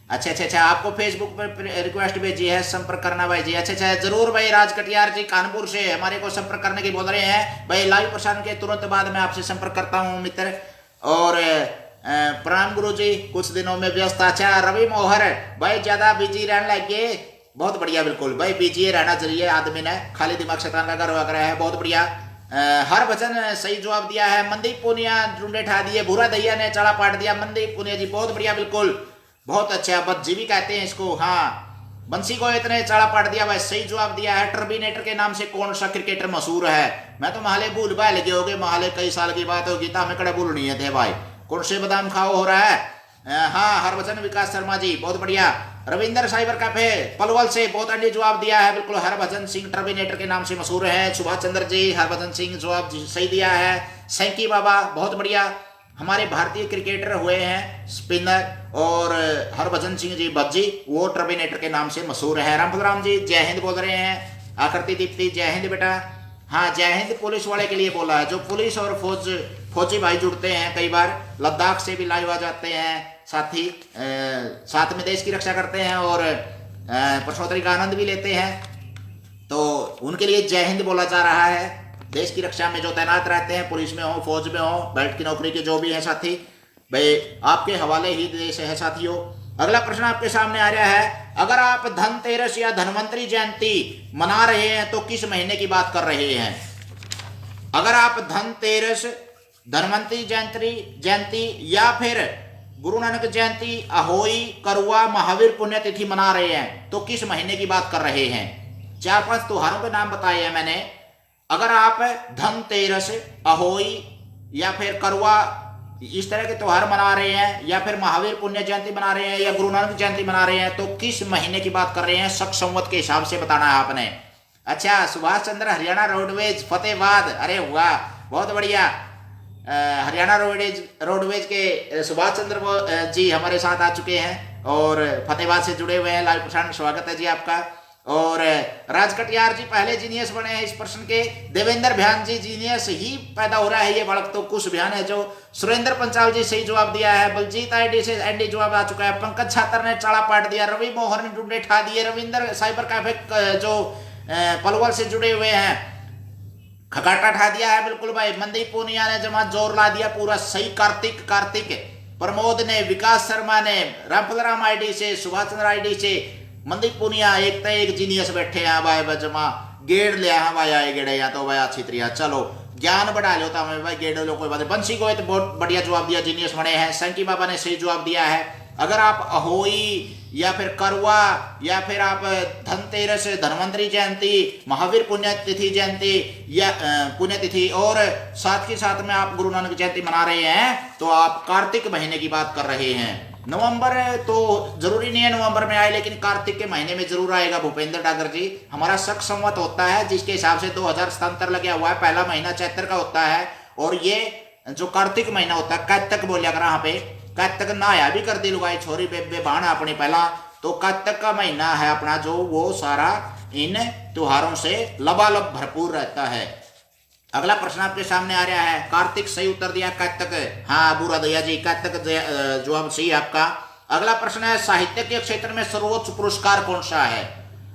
अच्छा, आपको फेसबुक पर रिक्वेस्ट भेजी है, संपर्क करना भाई जी। अच्छा, जरूर भाई। राज कटियार जी कानपुर से हमारे को संपर्क करने की बोल रहे हैं भाई, लाइव प्रसारण के तुरंत बाद मैं आपसे संपर्क करता हूँ मित्र। और प्रणाम गुरु जी, कुछ दिनों में व्यस्त। अच्छा, रवि मोहर भाई, ज्यादा बिजी रहने लगे, बहुत बढ़िया, बिल्कुल भाई, बिजी रहना चाहिए आदमी ने, खाली दिमाग शैतान का घर वगैरह है, बहुत बढ़िया। हर भजन सही जवाब दिया है। मनदीप पुनिया डूंडे ठा दिए, भूरा दैया ने चाड़ा पाट दिया, मनदीप पुनिया जी बहुत बढ़िया, बिल्कुल बहुत अच्छा, बदजी भी कहते हैं इसको। हाँ, बंसी को इतने चाड़ा पाट दिया भाई, सही जवाब दिया है। टर्बिनेटर के नाम से कौन सा क्रिकेटर मशहूर है? मैं तो महाले भूल भाई लगे होगे, महाले कई साल की बात होगी, तो हमें कड़े भूलनी है थे भाई। कौन से बादाम खाओ हो रहा है? हाँ, हरभजन विकास शर्मा जी, बहुत बढ़िया। रविंदर साइबर कैफे पलवल से बहुत अच्छी जवाब दिया है, बिल्कुल। हरभजन सिंह टर्बिनेटर के नाम से मशहूर है। सुभाष चंद्र जी, हरभजन सिंह जवाब सही दिया है। सैंकी बाबा बहुत बढ़िया, हमारे भारतीय क्रिकेटर हुए हैं स्पिनर, और हरभजन सिंह जी भज्जी वो टर्मिनेटर के नाम से मशहूर है। रामफल जी जय हिंद बोल रहे हैं। आकृति दीप्ति जय हिंद बेटा। हाँ जय हिंद पुलिस वाले के लिए बोला है, जो पुलिस और फौजी भाई जुड़ते हैं, कई बार लद्दाख से भी लाइव आ जाते हैं साथी, साथ में देश की रक्षा करते हैं और प्रश्नोत्तरी का आनंद भी लेते हैं, तो उनके लिए जय हिंद बोला जा रहा है। देश की रक्षा में जो तैनात रहते हैं, पुलिस में हो, फौज में हो, बेल्ट की नौकरी के जो भी हैं साथी, भाई आपके हवाले ही देश है साथियों। अगला प्रश्न आपके सामने आ रहा है, अगर आप धनतेरस या धनवंतरी जयंती मना रहे हैं तो किस महीने की बात कर रहे हैं? अगर आप धनतेरस, धनवंतरी जयंती या फिर गुरु नानक जयंती, अहोई, करुआ, महावीर पुण्यतिथि मना रहे हैं तो किस महीने की बात कर रहे हैं? 4-5 त्योहारों के नाम बताए हैं मैंने। अगर आप धनतेरस, अहोई या फिर करुआ इस तरह के त्योहार मना रहे हैं, या फिर महावीर पुण्य जयंती मना रहे हैं, या गुरु नानक जयंती मना रहे हैं, तो किस महीने की बात कर रहे हैं? शक संवत के हिसाब से बताना है आपने। अच्छा, सुभाष चंद्र हरियाणा रोडवेज फतेहाबाद, अरे वाह बहुत बढ़िया। हरियाणा रोडवेज के सुभाष चंद्र जी हमारे साथ आ चुके हैं और फतेहाबाद से जुड़े हुए हैं। लाइव प्रसारण स्वागत है जी आपका। और राज कटियार जी पहले जीनियस बने हैं इस प्रश्न के। देवेंद्र भ्यान जी जीनियस ही पैदा हो रहा है ये बालक, तो कुछ भ्यान है जो। सुरेंद्र पंचाल जी सही जवाब दिया है। बलजीत आईडी से एनडी जवाब आ चुका है। पंकज छात्र ने चाड़ा पाट दिया। रवि मोहन ने डुंडे ठा दिए। रविंद्र साइबर कैफे जो पलवल से जुड़े हुए हैं, खकाटा ठा दिया है बिल्कुल भाई। मनदीप पूनिया ने जमा जोर ला दिया पूरा सही। कार्तिक प्रमोद ने, विकास शर्मा ने, रामफल आईडी से, सुभाष चंद्र आईडी से, मनदीप पुनिया एक जीनियस बैठे हैं भाई जमा गेड़ लिया है भाई। आए गेड़े या तो भाई अच्छी तरीका, चलो ज्ञान बढ़ा लो हमें भाई, गेड़ लो कोई बात नहीं। बंसी को तो बहुत बढ़िया जवाब दिया, जीनियस बने हैं। संकी बाबा ने सही जवाब दिया है। अगर आप अहोई या फिर करवा या फिर आप धनतेरस, धनवंतरी जयंती, महावीर पुण्यतिथि जयंती या पुण्यतिथि और साथ ही साथ में आप गुरु नानक जयंती मना रहे हैं, तो आप कार्तिक महीने की बात कर रहे हैं। नवंबर तो जरूरी नहीं है नवंबर में आए, लेकिन कार्तिक के महीने में जरूर आएगा भूपेंद्र डागर जी। हमारा शक संवत होता है जिसके हिसाब से 2000 स्थानांतर लगा हुआ है। पहला महीना चैत्र का होता है और ये जो कार्तिक महीना होता है, कैतक बोलिया कर यहाँ पे, कैतक नहाया भी कर दी लुगाई छोरी बेबे बाण अपनी पहला, तो कैतक का महीना है अपना जो, वो सारा इन त्योहारों से लबालब भरपूर रहता है। अगला प्रश्न आपके सामने आ रहा है। कार्तिक सही उत्तर दिया, कैतक हाँ बुरा दया जी, कैतक जवाब सही आपका। अगला प्रश्न है, साहित्य के क्षेत्र में सर्वोच्च पुरस्कार कौन सा है?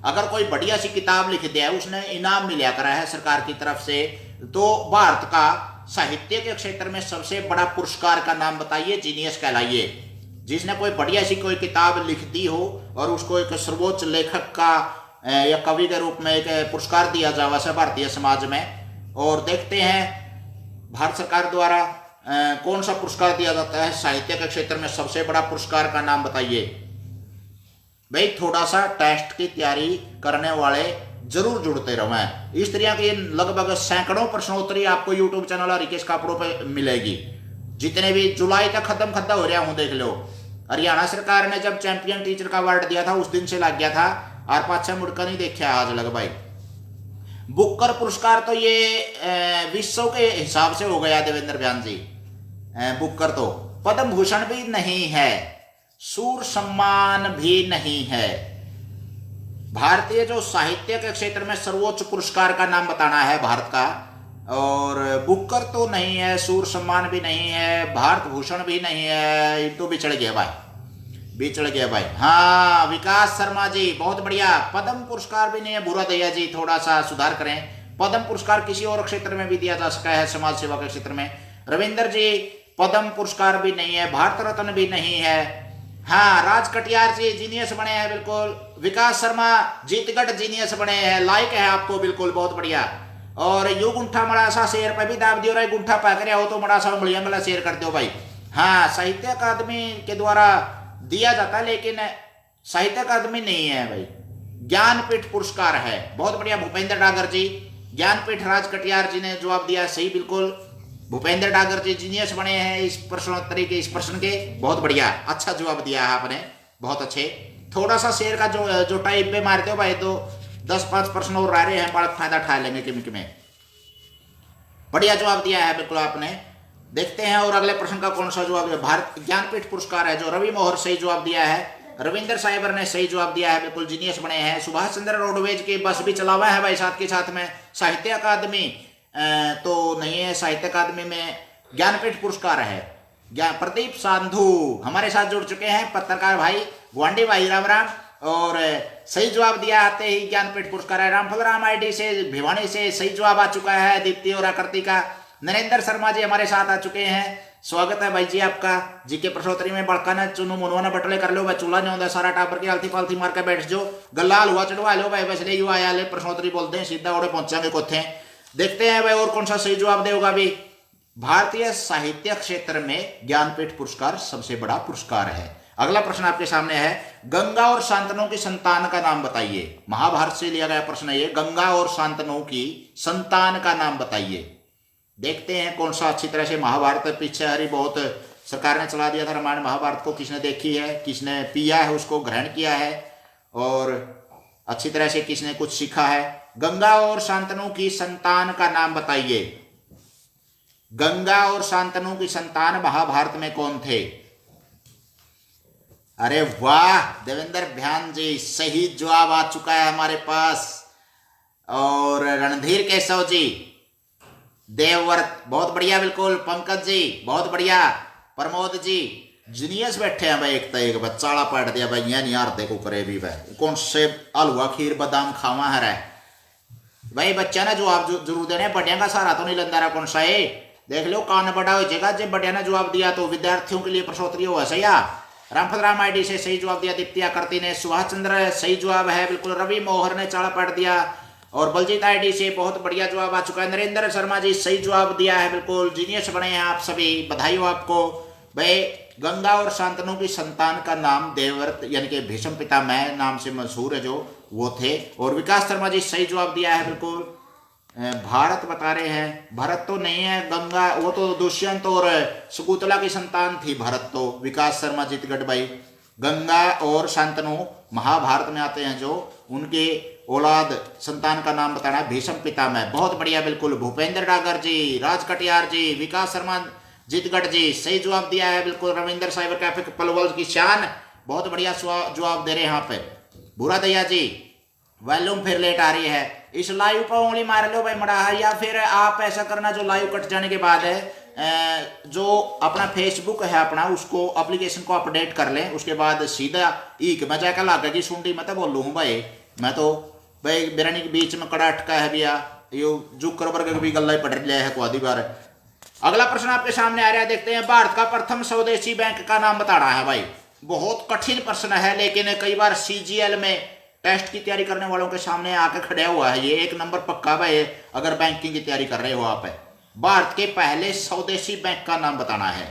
अगर कोई बढ़िया सी किताब लिख दिया है, उसने इनाम मिला करा है सरकार की तरफ से, तो भारत का साहित्य के क्षेत्र में सबसे बड़ा पुरस्कार का नाम बताइए, जीनियस कहलाइए। जिसने कोई बढ़िया सी कोई किताब लिख दी हो और उसको एक सर्वोच्च लेखक का या कवि के रूप में एक पुरस्कार दिया जावा है भारतीय समाज में। और देखते हैं भारत सरकार द्वारा कौन सा पुरस्कार दिया जाता है साहित्य के क्षेत्र में। सबसे बड़ा पुरस्कार का नाम बताइए भाई। थोड़ा सा टेस्ट की तैयारी करने वाले जरूर जुड़ते रहें। इस तरह की लगभग सैकड़ों प्रश्नोत्तरी आपको यूट्यूब चैनल और रिकेश कापड़ों पे मिलेगी। जितने भी जुलाई तक खत्म हो रहा हूं, देख लो। हरियाणा सरकार ने जब चैंपियन टीचर का अवार्ड दिया था उस दिन से लग गया था और पाछा मुड़कर नहीं देखा आज लग भाई। बुकर पुरस्कार तो ये विश्व के हिसाब से हो गया देवेंद्र भ्यान जी। बुकर तो पद्म भूषण भी नहीं है, सूर सम्मान भी नहीं है। भारतीय जो साहित्य के क्षेत्र में सर्वोच्च पुरस्कार का नाम बताना है भारत का, और बुकर तो नहीं है, सूर सम्मान भी नहीं है, भारत भूषण भी नहीं है, ये तो बिछड़ गया भाई, बिछड़ गया भाई। हाँ विकास शर्मा जी बहुत बढ़िया। पद्म पुरस्कार भी नहीं है, बुरा दया जी थोड़ा सा सुधार करें। पद्म पुरस्कार किसी और क्षेत्र में भी दिया जा सकता है, समाज सेवा के क्षेत्र में। रविंदर जी पद्म पुरस्कार भी नहीं है, भारत रत्न भी नहीं है। हाँ राज कटियार जी जीनियस बने हैं बिल्कुल। विकास शर्मा जीतगढ़ जीनियस बने हैं, लाइक है आपको बिल्कुल, बहुत बढ़िया। और यू गुंठा मड़ा सा शेयर पे भी दाब दियो रहा, गुंठा पा कर हो तो मड़ा सा उंगलियां वाला शेयर कर दो भाई। हाँ साहित्य अकादमी के द्वारा दिया जाता है, लेकिन साहित्य अकादमी नहीं है भाई, ज्ञानपीठ पुरस्कार है। बहुत बढ़िया भूपेंद्र डागर जी, ज्ञानपीठ। राज कटियार जी ने जवाब दिया सही बिल्कुल। भूपेंद्र डागर जी जीनियस बने हैं इस प्रश्नोत्तरी के, इस प्रश्न के, बहुत बढ़िया, अच्छा जवाब दिया है आपने, बहुत अच्छे। थोड़ा सा शेयर का जो टाइप पे मारते हो भाई, तो 10-5 प्रश्न और रह रहे हैं, बड़ा फायदा उठा लेंगे किम में। बढ़िया जवाब दिया है बिल्कुल आपने। देखते हैं और अगले प्रश्न का कौन सा जवाब है। भारत ज्ञानपीठ पुरस्कार है जो रवि मोहर सही जवाब दिया है। रविंद्र साइबर ने सही जवाब दिया है, बिल्कुल जीनियस बने हैं। सुभाष चंद्र रोडवेज की बस भी चला हुआ है भाई साथ के साथ में। साहित्य अकादमी तो नहीं है, साहित्य अकादमी में ज्ञानपीठ पुरस्कार है। प्रदीप साधु हमारे साथ जुड़ चुके हैं, पत्रकार भाई गुआंडी भाई, राम राम। और सही जवाब दिया आते ही ज्ञानपीठ पुरस्कार है। रामफल राम आईडी से भिवानी से सही जवाब आ चुका है, दीप्ति और आकृति का। नरेंद्र शर्मा जी हमारे साथ आ चुके हैं, स्वागत है भाई जी आपका। जीके प्रश्नोत्तरी में बड़का ने चुनू मुनवा बटले कर लो भाई, चूल्हा नहीं होता सारा टापर की आलती पालती मार के बैठ जो, गला हलवा चढ़वा लो भाई, बस ले यू आया ले प्रश्नोत्तरी बोलते हैं, सीधा ओड़े पहुंचांगे कोथे। देखते हैं भाई और कौन सा सही जवाब देगा भी। भारतीय साहित्य क्षेत्र में ज्ञानपीठ पुरस्कार सबसे बड़ा पुरस्कार है। अगला प्रश्न आपके सामने है, गंगा और शांतनु की संतान का नाम बताइए। महाभारत से लिया गया प्रश्न है ये, गंगा और शांतनु की संतान का नाम बताइए। देखते हैं कौन सा अच्छी तरह से महाभारत पीछे हरी बहुत सरकार ने चला दिया था रामायण महाभारत को, किसने देखी है, किसने पिया है, उसको ग्रहण किया है और अच्छी तरह से किसने कुछ सीखा है। गंगा और शांतनु की संतान का नाम बताइए। गंगा और शांतनु की संतान महाभारत में कौन थे? अरे वाह देवेंद्र भ्यान जी, सही जवाब आ चुका है हमारे पास। और रणधीर केशव जी, देवव्रत बहुत बढ़िया, बिल्कुल। पंकज जी बहुत बढ़िया, प्रमोद जी जीनियस बैठे हैं भाई। एक बच्चा पढ़ दिया भाई, यहाँ नहीं हारते को करे भी भाई, कौन से हलवा खीर बादाम खावा है भाई। बच्चा ने जवाब जरूर देने, बड़िया का सहारा तो नहीं लंदा रहा कौन सा है। देख लो कान बड़ा हो जाएगा, जब बड़िया ने जवाब दिया तो विद्यार्थियों के लिए प्रश्नोत्तरी हुआ सही। रामफल राम आईडी से सही जवाब दिया, दीप्ति आकृति ने। सुभाष चंद्र सही जवाब है बिल्कुल। रवि मोहर ने चाड़ा पढ़ दिया और बलजीत आईडी से बहुत बढ़िया जवाब आ चुका है। नरेंद्र शर्मा जी सही जवाब दिया है, बिल्कुल जीनियस बने हैं आप सभी, बधाई हो आपको भाई। गंगा और शांतनु की संतान का नाम देवव्रत यानी कि भीष्म पितामह नाम से मशहूर है जो वो थे। और विकास शर्मा जी सही जवाब दिया है, बिल्कुल। भारत बता रहे हैं, भरत तो नहीं है, गंगा वो तो दुष्यंत और शकुंतला की संतान थी भरत तो। विकास शर्मा जीतगढ़ भाई, गंगा और शांतनु महाभारत में आते हैं जो, उनके औलाद संतान का नाम बताना है भीष्म पितामह, बहुत बढ़िया बिल्कुल। भूपेंद्र डागर जी, राज कटियार जी, विकास शर्मा जीतगढ़ जी सही जवाब दिया है, बिल्कुल। रविंद्र साइबर कैफे पलवल की शान, बहुत बढ़िया जवाब दे रहे हैं यहाँ पे। भूरा दैया जी वॉल्यूम फिर लेट आ रही है, इस लाइव पर उंगली मार लो भाई मड़ा, या फिर आप ऐसा करना जो लाइव कट जाने के बाद है जो अपना फेसबुक है अपना उसको एप्लीकेशन को अपडेट कर लें, उसके बाद सीधा ईक मैं जाकर लागा जी सुंडी मैं तो बोलूँ हूँ भाई, मैं तो भाई बिरानी के बीच में कड़ा अटका है भैया, यो जुकर वर्ग भी गल्ला पढ़ लिया है को आधी बार। अगला प्रश्न आपके सामने आ रहा है, देखते हैं। भारत का प्रथम स्वदेशी बैंक का नाम बताना है भाई। बहुत कठिन प्रश्न है लेकिन कई बार CGL में टेस्ट की तैयारी करने वालों के सामने आकर खड़ा हुआ है ये, 1 नंबर पक्का भाई अगर बैंकिंग की तैयारी कर रहे हो आप। भारत के पहले स्वदेशी बैंक का नाम बताना है।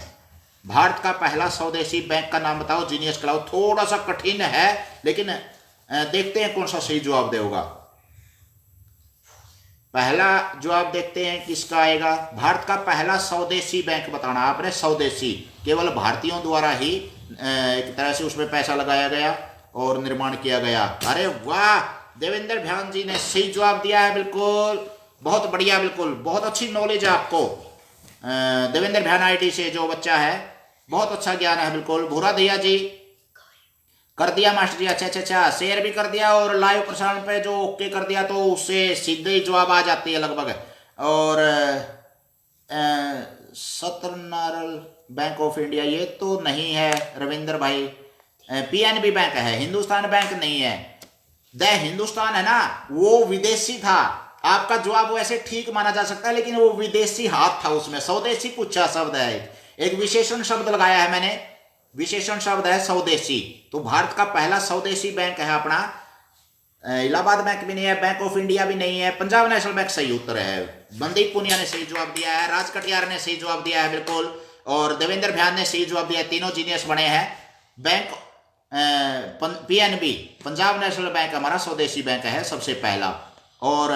भारत का पहला स्वदेशी बैंक का नाम बताओ, जीनियस कराओ। थोड़ा सा कठिन है लेकिन देखते हैं कौन सा सही जवाब देगा। पहला जवाब देखते हैं किसका आएगा। भारत का पहला स्वदेशी बैंक बताना आपने, स्वदेशी केवल भारतीयों द्वारा ही एक तरह से उसमें पैसा लगाया गया और निर्माण किया गया। अरे वाह देवेंद्र भ्यान जी ने सही जवाब दिया है, बिल्कुल बहुत बढ़िया, बिल्कुल बहुत अच्छी नॉलेज है आपको। देवेंद्र भ्यान आईडी से जो बच्चा है बहुत अच्छा ज्ञान है, बिल्कुल। भूरा दैया जी कर दिया मास्टर जी, अच्छा अच्छा अच्छा, शेयर भी कर दिया और लाइव प्रसारण पे जो ओके कर दिया तो उससे सीधे ही जवाब आ जाती है लगभग। और सतनारल बैंक ऑफ इंडिया ये तो नहीं है रविंद्र भाई, PNB बैंक है, हिंदुस्तान बैंक नहीं है। द हिंदुस्तान है ना वो विदेशी था, आपका जवाब वैसे ठीक माना जा सकता है लेकिन वो विदेशी हाथ था उसमें, स्वदेशी पूछा शब्द है, एक विशेषण शब्द लगाया है मैंने, विशेषण शब्द है स्वदेशी। तो भारत का पहला स्वदेशी बैंक है अपना, इलाहाबाद बैंक भी नहीं है, बैंक ऑफ इंडिया भी नहीं है, पंजाब नेशनल बैंक सही उत्तर है। मनदीप पुनिया ने सही जवाब दिया है, राज कटियार ने सही जवाब दिया है बिल्कुल, और देवेंद्र भ्यान ने सही जवाब दिया है। तीनों जीनियस बने हैं। Bank PNB Punjab national bank हमारा स्वदेशी बैंक है सबसे पहला, और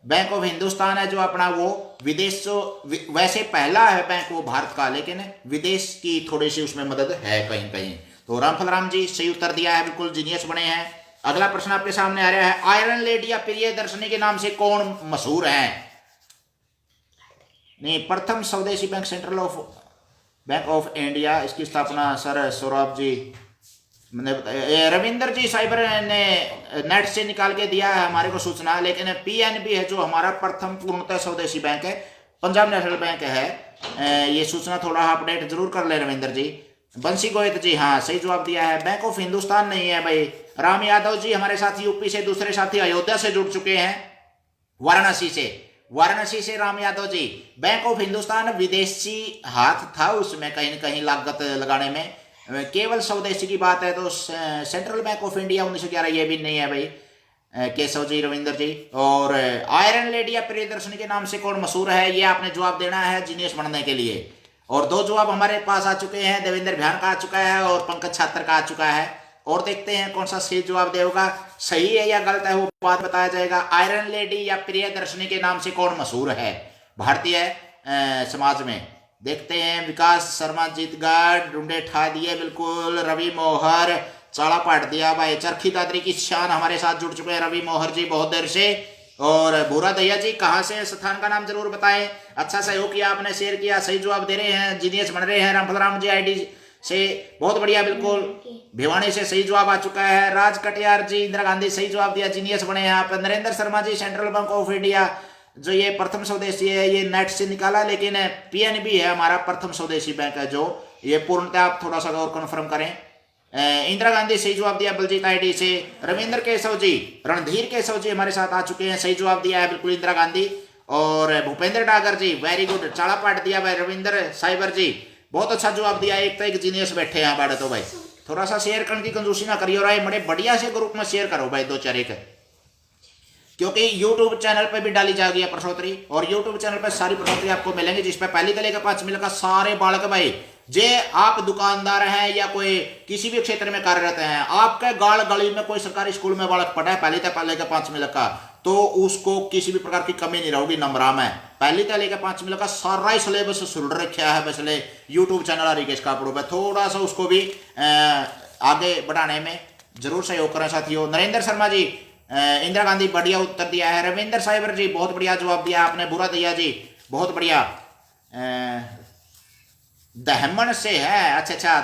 बैंक ऑफ हिंदुस्तान है जो अपना वो विदेश वैसे पहला है बैंक वो भारत का, लेकिन विदेश की थोड़ी सी उसमें मदद है कहीं कहीं। तो रामफल राम जी सही उत्तर दिया है, बिल्कुल जीनियस बने हैं। अगला प्रश्न आपके सामने आ रहा है, आयरन लेडी या प्रियदर्शनी के नाम से कौन मशहूर हैं? नहीं, प्रथम स्वदेशी bank central bank of India, इसकी स्थापना सर सौरभ जी मैंने बताया, रविंदर जी साइबर ने नेट से निकाल के दिया है हमारे को सूचना, लेकिन पीएनबी है जो हमारा प्रथम पूर्णतः स्वदेशी बैंक है, पंजाब नेशनल बैंक है। ये सूचना थोड़ा अपडेट जरूर कर ले रविंदर जी। बंसी गोयत जी हाँ सही जवाब दिया है। बैंक ऑफ हिंदुस्तान नहीं है भाई। राम यादव जी हमारे साथ यूपी से, दूसरे साथी अयोध्या से जुड़ चुके हैं, वाराणसी से राम यादव जी। बैंक ऑफ हिंदुस्तान विदेशी हाथ था उसमें कहीं न कहीं लागत लगाने में, केवल स्वदेशी की बात है तो सेंट्रल बैंक ऑफ इंडिया 1911 ये भी नहीं है भाई। केशव जी, रविंदर जी। और आयरन लेडी या प्रियदर्शनी के नाम से कौन मशहूर है, ये आपने जवाब देना है जीनियस बनने के लिए। और 2 जवाब हमारे पास आ चुके हैं, देवेंद्र भ्यान का आ चुका है और पंकज छात्र का आ चुका है। और देखते हैं कौन सा सही जवाब देगा, सही है या गलत है वो बात बताया जाएगा। आयरन लेडी या प्रियदर्शनी के नाम से कौन मशहूर है भारतीय समाज में, देखते हैं। विकास शर्मा जीतगढ़, डूडे ठा दिए बिल्कुल। रवि मोहर चाला पाट दिया भाई। चरखी दादरी की शान हमारे साथ जुड़ चुके हैं रवि मोहर जी बहुत देर से। और भूरा दैया जी कहाँ से, स्थान का नाम जरूर बताएं। अच्छा सहयोग किया आपने, शेयर किया, सही जवाब दे रहे हैं, जीनियस बन रहे हैं। रामफल राम जी आईडी से बहुत बढ़िया, बिल्कुल। भिवानी से सही जवाब आ चुका है। राज कटियार जी, इंदिरा गांधी सही जवाब दिया, जीनियस बने हैं आप। Narendra Sharma ji, central bank of India जो ये प्रथम स्वदेशी है, ये नेट से निकाला, लेकिन पीएनबी है हमारा प्रथम स्वदेशी बैंक है जो, ये पूर्णतः आप थोड़ा सा और कन्फर्म करें। इंदिरा गांधी सही जवाब दिया बलजीत आईडी से। रविंद्र केशव जी, रणधीर केशव जी हमारे साथ आ चुके हैं, सही जवाब दिया है बिल्कुल इंदिरा गांधी। और भूपेंद्र डागर जी वेरी गुड, चाड़ा पाट दिया भाई रविंद्र साइबर जी, बहुत अच्छा जवाब दिया। एक तो एक जीनियस बैठे हैं बाड़े तो भाई, थोड़ा सा शेयर करने की कंजूसी ना करिए और बड़े बढ़िया से ग्रुप में शेयर करो भाई 2-4 एक, क्योंकि YouTube चैनल पे भी डाली जाएगी प्रश्नोत्तरी। और YouTube चैनल पे सारी प्रश्नोत्तरी आपको मिलेंगी, जिसपे पहली से लेकर 5वीं का सारे बालक भाई, जे आप दुकानदार हैं या कोई किसी भी क्षेत्र में कार्यरत हैं, आपके गाड़ गली में कोई सरकारी स्कूल में बालक पढ़ा है पहली से लेकर 5वीं का, तो उसको किसी भी प्रकार की कमी नहीं रहेगी नंबरा में। पहली से लेकर 5वीं का सारा ही सिलेबस सुन रखा है पिछले यूट्यूब चैनल हरिकेश कापड़ों पर, थोड़ा सा उसको भी आगे बढ़ाने में जरूर सहयोग करें साथियों। नरेंद्र शर्मा जी, इंदिरा गांधी बढ़िया उत्तर दिया है। रविंद्र साइबर जी बहुत बढ़िया जवाब दिया आपने। बुरा दैया जी बहुत बढ़िया। दहमन से है, अच्छा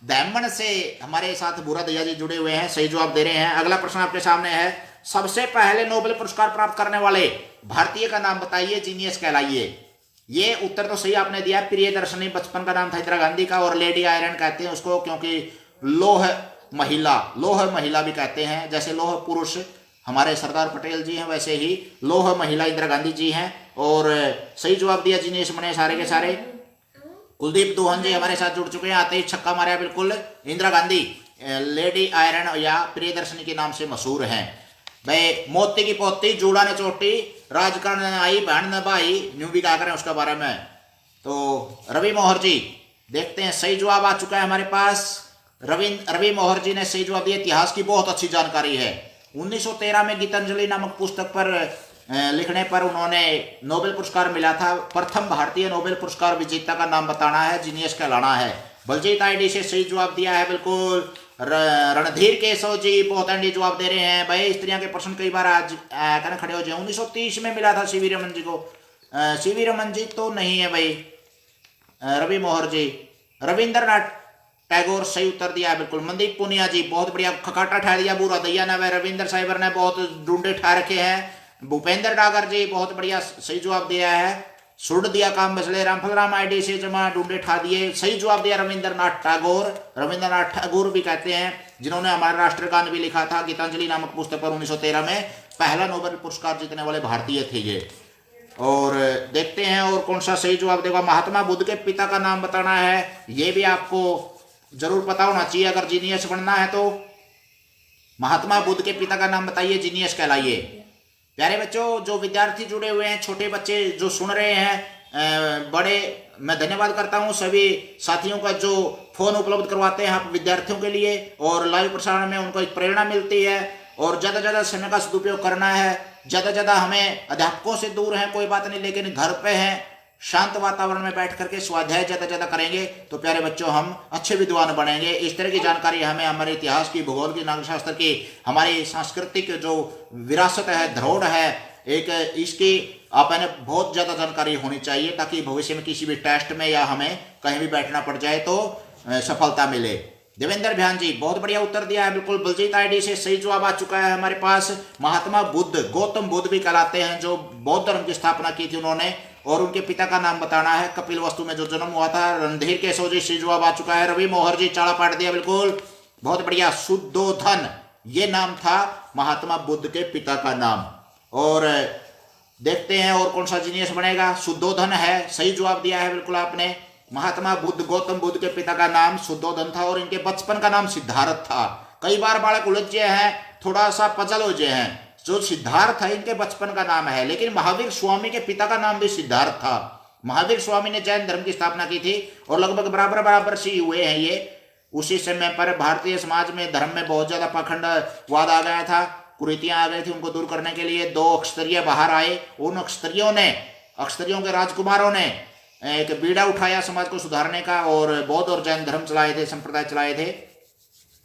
दहमन से हमारे साथ बुरा दैया जी जुड़े हुए हैं, सही जवाब दे रहे हैं। अगला प्रश्न आपके सामने है, सबसे पहले नोबेल पुरस्कार प्राप्त करने वाले भारतीय का नाम बताइए, जीनियस कहलाइए। ये उत्तर तो सही आपने दिया, प्रियदर्शनी बचपन का नाम था इंदिरा गांधी का, और लेडी आयरन कहते हैं उसको क्योंकि लोह महिला भी कहते हैं, जैसे लोह पुरुष हमारे सरदार पटेल जी हैं वैसे ही लोह महिला इंदिरा गांधी जी हैं। और सही जवाब दिया जीनियस बने सारे के सारे। कुलदीप दोहन जी हमारे साथ जुड़ चुके हैं, आते ही छक्का मारा बिल्कुल। इंदिरा गांधी लेडी आयरन या प्रियदर्शनी के नाम से मशहूर हैं भाई। मोती की पोती, जूड़ा ने चोटी, राजकरण आई, बहन ने भाई, न्यू भी क्या करें उसके बारे में। तो रवि मोहर जी देखते हैं, सही जवाब आ चुका है हमारे पास। रवि मोहर जी ने सही जवाब दिया। इतिहास की बहुत अच्छी जानकारी है। 1913 में गीतांजलि नामक पुस्तक पर लिखने पर उन्होंने नोबेल पुरस्कार मिला था। प्रथम भारतीय नोबेल पुरस्कार विजेता का नाम बताना है, जीनियस कहलाना है। बलजीत आईडी से सही जवाब दिया है बिल्कुल। रणधीर केशव जी बहुत एंडी जवाब दे रहे हैं भाई। स्त्रियां के प्रश्न कई बार आज कहना खड़े हो जाए। 1930 में मिला था सीवी रमन जी को। सीवी रमन जी तो नहीं है भाई। रवि मोहर जी, रविंद्रनाथ टैगोर सही उत्तर दिया है बिल्कुल। मनदीप पुनिया जी बहुत बढ़िया, खकाटा ठा दिया बुरा दैया ने। रविंद्र साइबर ने बहुत डूडे ठा रखे हैं। भूपेंद्र डागर जी बहुत बढ़िया सही जवाब दिया है। सुड़ दिया काम बसले। रामफल राम आईडी से जमा डूडे ठा दिए, सही जवाब दिया रविंद्रनाथ टैगोर भी कहते हैं, जिन्होंने हमारा राष्ट्रगान भी लिखा था गीतांजलि नामक पुस्तक पर। 1913 में पहला नोबेल पुरस्कार जीतने वाले भारतीय थे ये। और देखते हैं और कौन सा सही जवाब देगा। महात्मा बुद्ध के पिता का नाम बताना है, ये भी आपको जरूर पता होना चाहिए अगर जीनियस बनना है तो। महात्मा बुद्ध के पिता का नाम बताइए, जीनियस कहलाइए। प्यारे बच्चों, जो विद्यार्थी जुड़े हुए हैं, छोटे बच्चे जो सुन रहे हैं, बड़े मैं धन्यवाद करता हूं सभी साथियों का जो फोन उपलब्ध करवाते हैं आप विद्यार्थियों के लिए, और लाइव प्रसारण में उनको एक प्रेरणा मिलती है। और ज़्यादा से ज़्यादा समय का सदुपयोग करना है। ज़्यादा से ज़्यादा हमें अध्यापकों से दूर हैं कोई बात नहीं, लेकिन घर पे हैं शांत वातावरण में बैठ करके स्वाध्याय ज़्यादा ज़्यादा करेंगे तो प्यारे बच्चों हम अच्छे विद्वान बनेंगे। इस तरह की जानकारी हमें हमारे इतिहास की, भूगोल की, नागरिक शास्त्र की, हमारी सांस्कृतिक जो विरासत है, धरोहर है, एक इसकी आपने बहुत ज़्यादा जानकारी होनी चाहिए, ताकि भविष्य में किसी भी टेस्ट में या हमें कहीं भी बैठना पड़ जाए तो सफलता मिले। देवेंद्र भ्यान जी बहुत बढ़िया उत्तर दिया है, बिल्कुल। बलजीत आईडी से सही जवाब आ चुका है हमारे पास। महात्मा बुद्ध, गौतम बुद्ध भी कहलाते हैं, जो बौद्ध धर्म की स्थापना की थी उन्होंने, और उनके पिता का नाम बताना है। कपिल वस्तु में जो जन्म हुआ था। रणधीर केशव जी सही जवाब आ चुका है। रवि मोहर जी चाड़ा पाट दिया, बिल्कुल बहुत बढ़िया। शुद्धोधन ये नाम था महात्मा बुद्ध के पिता का नाम। और देखते हैं और कौन सा जीनियस बनेगा। शुद्धोधन है, सही जवाब दिया है बिल्कुल आपने। महात्मा बुद्ध, गौतम बुद्ध के पिता का नाम शुद्धोधन था और इनके बचपन का नाम सिद्धार्थ था। कई बार बालक उलझे हैं, थोड़ा सा पजल हो गए हैं। जो सिद्धार्थ है इनके बचपन का नाम है, लेकिन महावीर स्वामी के पिता का नाम भी सिद्धार्थ था। महावीर स्वामी ने जैन धर्म की स्थापना की थी और लगभग बराबर बराबर से हुए हैं ये। उसी समय पर भारतीय समाज में धर्म में बहुत ज्यादा पाखंडवाद आ गया था, कुरीतियां आ गई थी। उनको दूर करने के लिए दो अक्षत्रिय बाहर आए। उन अक्षत्रियों के राजकुमारों ने एक बीड़ा उठाया समाज को सुधारने का, और बौद्ध और जैन धर्म चलाए थे, संप्रदाय चलाए थे।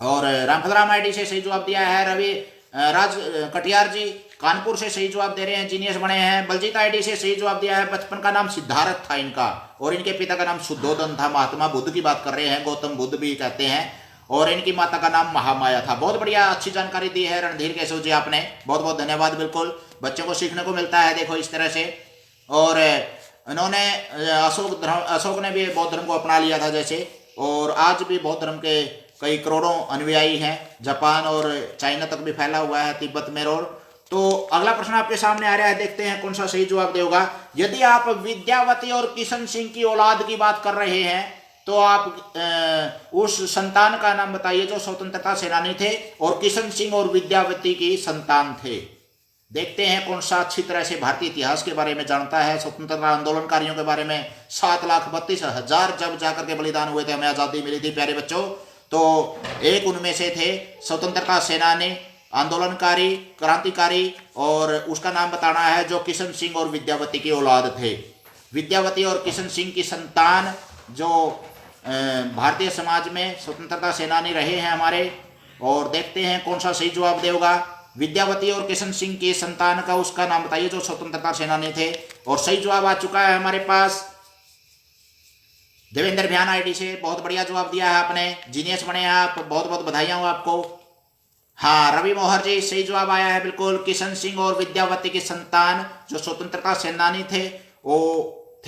और रामफलराम आईडी से सही जवाब दिया है। रवि राज कटियार जी कानपुर से सही जवाब दे रहे हैं, जीनियस बने हैं। बलजीत आईडी से सही जवाब दिया है। बचपन का नाम सिद्धार्थ था इनका, और इनके पिता का नाम शुद्धोधन था। महात्मा बुद्ध की बात कर रहे हैं, गौतम बुद्ध भी कहते हैं, और इनकी माता का नाम महामाया था। बहुत बढ़िया, अच्छी जानकारी दी है रणधीर केशव जी, आपने बहुत बहुत धन्यवाद। बिल्कुल बच्चों को सीखने को मिलता है, देखो इस तरह से। और इन्होंने अशोक ने भी बौद्ध धर्म को अपना लिया था जैसे, और आज भी बौद्ध धर्म के कई करोड़ों अनुयायी हैं। जापान और चाइना तक भी फैला हुआ है, तिब्बत में। और तो अगला प्रश्न आपके सामने आ रहा है, देखते हैं कौन सा सही जवाब देगा। यदि आप विद्यावती और किशन सिंह की औलाद की बात कर रहे हैं तो आप उस संतान का नाम बताइए जो स्वतंत्रता सेनानी थे और किशन सिंह और विद्यावती की संतान थे। देखते हैं कौन सा अच्छी तरह से भारतीय इतिहास के बारे में जानता है, स्वतंत्रता आंदोलनकारियों के बारे में। 7,32,000 जब जाकर के बलिदान हुए थे, हमें आज़ादी मिली थी प्यारे बच्चों। तो एक उनमें से थे स्वतंत्रता सेनानी, आंदोलनकारी, क्रांतिकारी, और उसका नाम बताना है जो किशन सिंह और विद्यावती की औलाद थे। विद्यावती और किशन सिंह की संतान जो भारतीय समाज में स्वतंत्रता सेनानी रहे हैं हमारे। और देखते हैं कौन सा सही जवाब देगा। विद्यावती और किशन सिंह की संतान का उसका नाम बताइए जो स्वतंत्रता सेनानी थे। और सही जवाब आ चुका है हमारे पास देवेंद्र भ्यान आईडी से। बहुत बढ़िया जवाब दिया है आपने, जीनियस बने हैं आप, बहुत बहुत बधाइयां हो आपको। हाँ, रवि मोहर जी सही जवाब आया है बिल्कुल। किशन सिंह और विद्यावती की संतान जो स्वतंत्रता सेनानी थे वो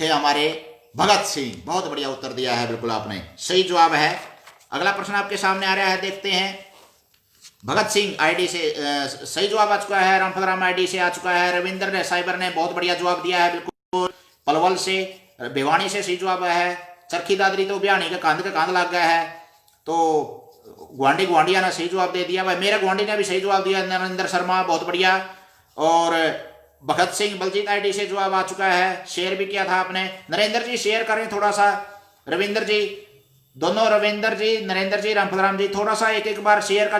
थे हमारे भगत सिंह। बहुत बढ़िया उत्तर दिया है बिल्कुल आपने, सही जवाब है। अगला प्रश्न आपके सामने आ रहा है, देखते हैं। भगत सिंह आईडी से सही जवाब आ चुका है। रामफलराम आईडी से आ चुका है। रविंद्र साइबर ने बहुत बढ़िया जवाब दिया है बिल्कुल। पलवल से, भिवानी से सही जवाब है। चरखी दादरी तो बिहानी के कांध लग गया है। तो गुआंडिया ने सही जवाब दे दिया भाई। मेरे गुआंडी ने भी सही जवाब दिया, नरेंद्र शर्मा, बहुत बढ़िया। और भगत सिंह बलजीत आईडी से जवाब आ चुका है। शेयर भी किया था आपने। नरेंद्र जी शेयर करें थोड़ा सा। रविंद्र जी, दोनों रविंद्र जी, नरेंद्र जी, रामफलराम जी, थोड़ा सा एक बार शेयर का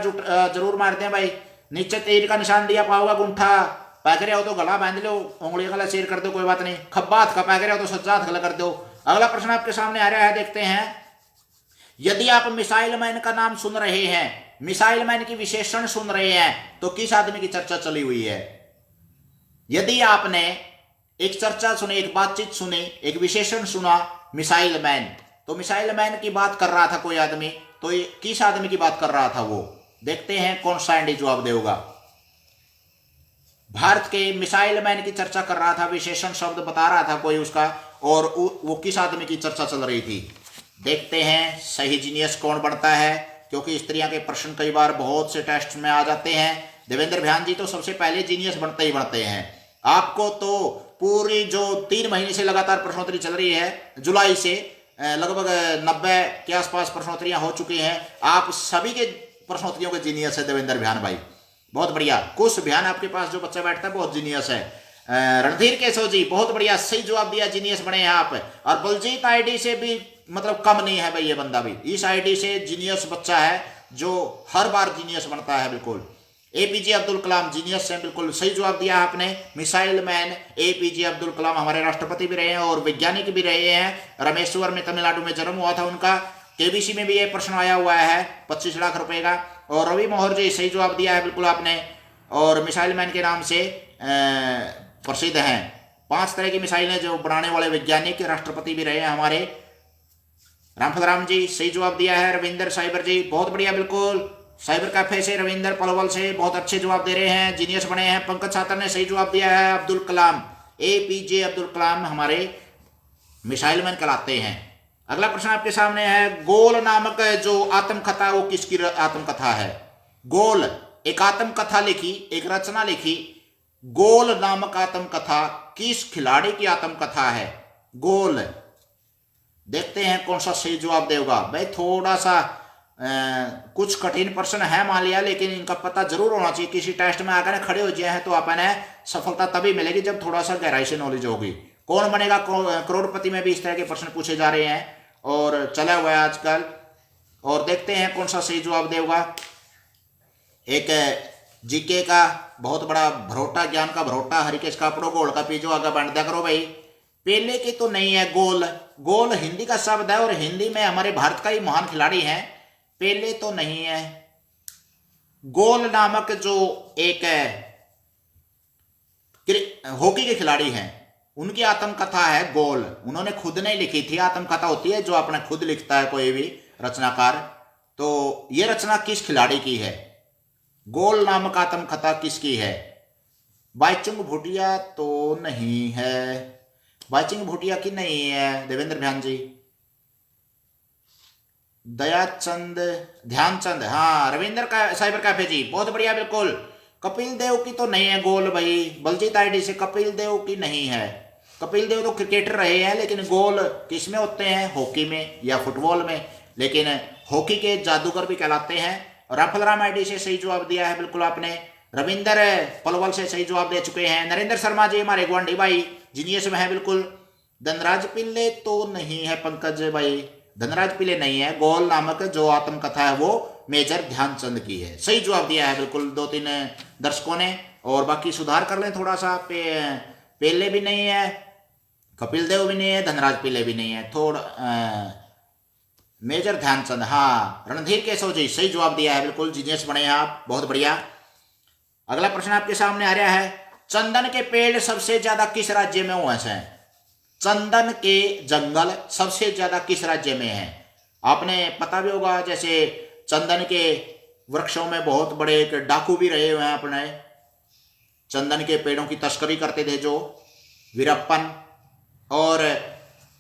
जरूर मारते हैं भाई। नीचे तीर का निशान दिया पाओगा, गुंठा पैक रहे हो तो गला बांध लो, उंगलियों गला शेयर कर दो, कोई बात नहीं। खब्बा हाथ का पैक रहे हो तो सज्जा हाथ गला कर दो। अगला प्रश्न आपके सामने आ रहा है, देखते हैं। यदि आप मिसाइल मैन का नाम सुन रहे हैं, मिसाइल मैन की विशेषण सुन रहे हैं, तो किस आदमी की चर्चा चली हुई है? यदि आपने एक चर्चा सुनी, एक बातचीत सुनी, एक विशेषण सुना मिसाइल मैन, तो मिसाइल मैन की बात कर रहा था कोई आदमी, तो किस आदमी की बात कर रहा था वो? देखते हैं कौन सा एंडी जवाब देगा। भारत के मिसाइल मैन की चर्चा कर रहा था, विशेषण शब्द बता रहा था कोई उसका, और वो किस आदमी की चर्चा चल रही थी। देखते हैं सही जीनियस कौन बनता है, क्योंकि स्त्रियां के प्रश्न कई बार बहुत से टेस्ट में आ जाते हैं। देवेंद्र भ्यान जी तो सबसे पहले जीनियस बनते ही बनते हैं। आपको तो पूरी जो 3 महीने से लगातार प्रश्नोत्तरी चल रही है, जुलाई से लगभग 90 के आसपास प्रश्नोत्तरियां हो चुकी हैं। आप सभी के प्रश्नोत्तरियों के जीनियस है देवेंद्र भ्यान भाई, बहुत बढ़िया। कुछ भ्यान आपके पास जो बच्चा बैठता है बहुत जीनियस है। रणधीर केशव जी बहुत बढ़िया, सही जवाब दिया, जीनियस बने हैं आप। और बलजीत आईडी से भी मतलब कम नहीं है भाई ये बंदा भी, इस आईडी से जीनियस बच्चा है जो हर बार जीनियस बनता है बिल्कुल। एपीजे अब्दुल कलाम जीनियस है, बिल्कुल सही जवाब दिया आपने। Missile man APJ Abdul Kalam हमारे राष्ट्रपति भी रहे हैं और वैज्ञानिक भी रहे हैं। रामेश्वर में तमिलनाडु में जन्म हुआ था उनका। केबीसी में भी ये प्रश्न आया हुआ है 25 लाख रुपए का। और रवि मोहर जी सही जवाब दिया है बिल्कुल आपने, और मिसाइल मैन के नाम से प्रसिद्ध हैं। 5 तरह की मिसाइलें जो बनाने वाले वैज्ञानिक राष्ट्रपति भी रहे हैं हमारे। रामफल जी सही जवाब दिया है। रविंदर साइबर जी बहुत बढ़िया, बिल्कुल साइबर कैफे से रविंदर पलवल से बहुत अच्छे जवाब दे रहे हैं, जीनियस बने हैं। पंकज छात्र ने सही जवाब दिया है। अब्दुल कलाम एपीजे अब्दुल कलाम हमारे मिसाइल मैन कहलाते हैं। अगला प्रश्न आपके सामने है, गोल नामक जो आत्मकथा वो किसकी आत्मकथा है? गोल एक आत्मकथा लिखी, एक रचना लिखी। गोल नामक आत्मकथा किस खिलाड़ी की आत्मकथा है? गोल। देखते हैं कौन सा सही जवाब देगा। भाई थोड़ा सा कुछ कठिन प्रश्न है मान लिया, लेकिन इनका पता जरूर होना चाहिए। किसी टेस्ट में आकर खड़े हो जाए हैं तो अपन सफलता तभी मिलेगी जब थोड़ा सा गहराई से नॉलेज होगी। कौन बनेगा करोड़पति में भी इस तरह के प्रश्न पूछे जा रहे हैं और चला हुआ है आजकल। और देखते हैं कौन सा सही जवाब देगा। एक जीके का बहुत बड़ा भरोटा, ज्ञान का भरोटा, हरिकेश कापड़ो गोल का पीछो आगे बांट दिया करो भाई। पेले की तो नहीं है गोल। गोल हिंदी का शब्द है और हिंदी में हमारे भारत का ही महान खिलाड़ी है। पेले तो नहीं है। गोल नामक जो एक हॉकी के खिलाड़ी हैं उनकी आत्मकथा है गोल। उन्होंने खुद नहीं लिखी थी। आत्मकथा होती है जो अपने खुद लिखता है कोई भी रचनाकार। तो ये रचना किस खिलाड़ी की है? गोल नामक आत्मकथा किसकी है? बाईचुंग भूटिया तो नहीं है। बाईचुंग भूटिया की नहीं है। देवेंद्र ध्यान जी, दयाचंद, ध्यानचंद, हाँ रविंद्र का साइबर कैफे जी बहुत बढ़िया, बिल्कुल। कपिल देव की तो नहीं है गोल भाई। बलजीत आईडी से कपिल देव की नहीं है। कपिल देव तो क्रिकेटर रहे हैं, लेकिन गोल किस में होते हैं? हॉकी में या फुटबॉल में। लेकिन हॉकी के जादूगर भी कहलाते हैं। राफल राम आईडी से सही जवाब दिया है बिल्कुल आपने। रविंदर पलवल से सही जवाब दे चुके हैं। नरेंद्र शर्मा जी हमारे गुआंढी भाई जीनियस में है बिल्कुल। धनराज पिल्ले तो नहीं है पंकज भाई, धनराज पिल्ले नहीं है। गोल नामक जो आत्मकथा है वो मेजर ध्यानचंद की है। सही जवाब दिया है बिल्कुल 2-3 दर्शकों ने। और बाकी सुधार कर लें थोड़ा सा। पेले भी नहीं है, कपिल देव भी नहीं है, धनराज पिल्ले भी नहीं है। थोड़ा मेजर ध्यानचंद, हाँ रणधीर केशव जी सही जवाब दिया है बिल्कुल। जीनियस बने हैं आप, बहुत बढ़िया। अगला प्रश्न आपके सामने आ रहा है, चंदन के पेड़ सबसे ज्यादा किस राज्य में हुए हैं? चंदन के जंगल सबसे ज्यादा किस राज्य में है? आपने पता भी होगा, जैसे चंदन के वृक्षों में बहुत बड़े एक डाकू भी रहे हुए हैं अपने। चंदन के पेड़ों की तस्करी करते थे जो वीरप्पन। और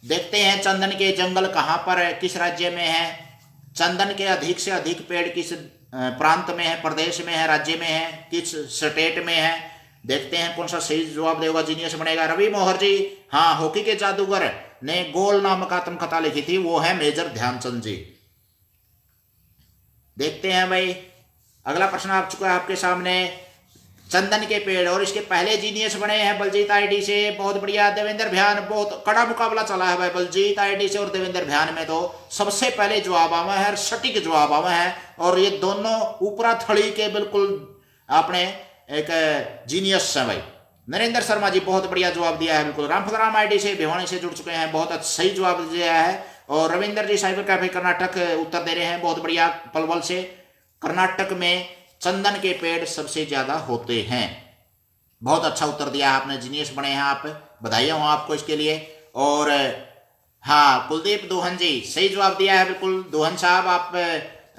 देखते हैं चंदन के जंगल कहाँ पर है, किस राज्य में है? चंदन के अधिक से अधिक पेड़ किस प्रांत में है, प्रदेश में है, राज्य में है, किस स्टेट में है? देखते हैं कौन सा सही जवाब देगा। जीनियस बनेगा रवि मोहर जी, हाँ हॉकी के जादूगर ने गोल नामक आत्मकथा लिखी थी, वो है मेजर ध्यानचंद जी। देखते हैं भाई अगला प्रश्न आ चुका है आपके सामने। चंदन के पेड़, और इसके पहले जीनियस बने हैं बलजीत आईडी से, बहुत बढ़िया। देवेंद्र भ्यान, बहुत कड़ा मुकाबला चला है भाई बलजीत आईडी से और देवेंद्र भ्यान में। तो सबसे पहले जवाब आवा है, सटीक जवाब आवा है, और ये दोनों ऊपरा थड़ी के बिल्कुल अपने एक जीनियस है भाई। नरेंद्र शर्मा जी बहुत बढ़िया जवाब दिया है बिल्कुल। रामफल राम आईडी से भिवानी से जुड़ चुके हैं, बहुत अच्छा सही जवाब दिया है। और रविंदर जी साइबर कैफे कर्नाटक उत्तर दे रहे हैं, बहुत बढ़िया। पलवल से कर्नाटक में चंदन के पेड़ सबसे ज्यादा होते हैं। बहुत अच्छा उत्तर दिया आपने, जीनियस बने हैं आप, बधाई हो आपको इसके लिए। और हाँ कुलदीप दोहन जी सही जवाब दिया है बिल्कुल। दोहन साहब आप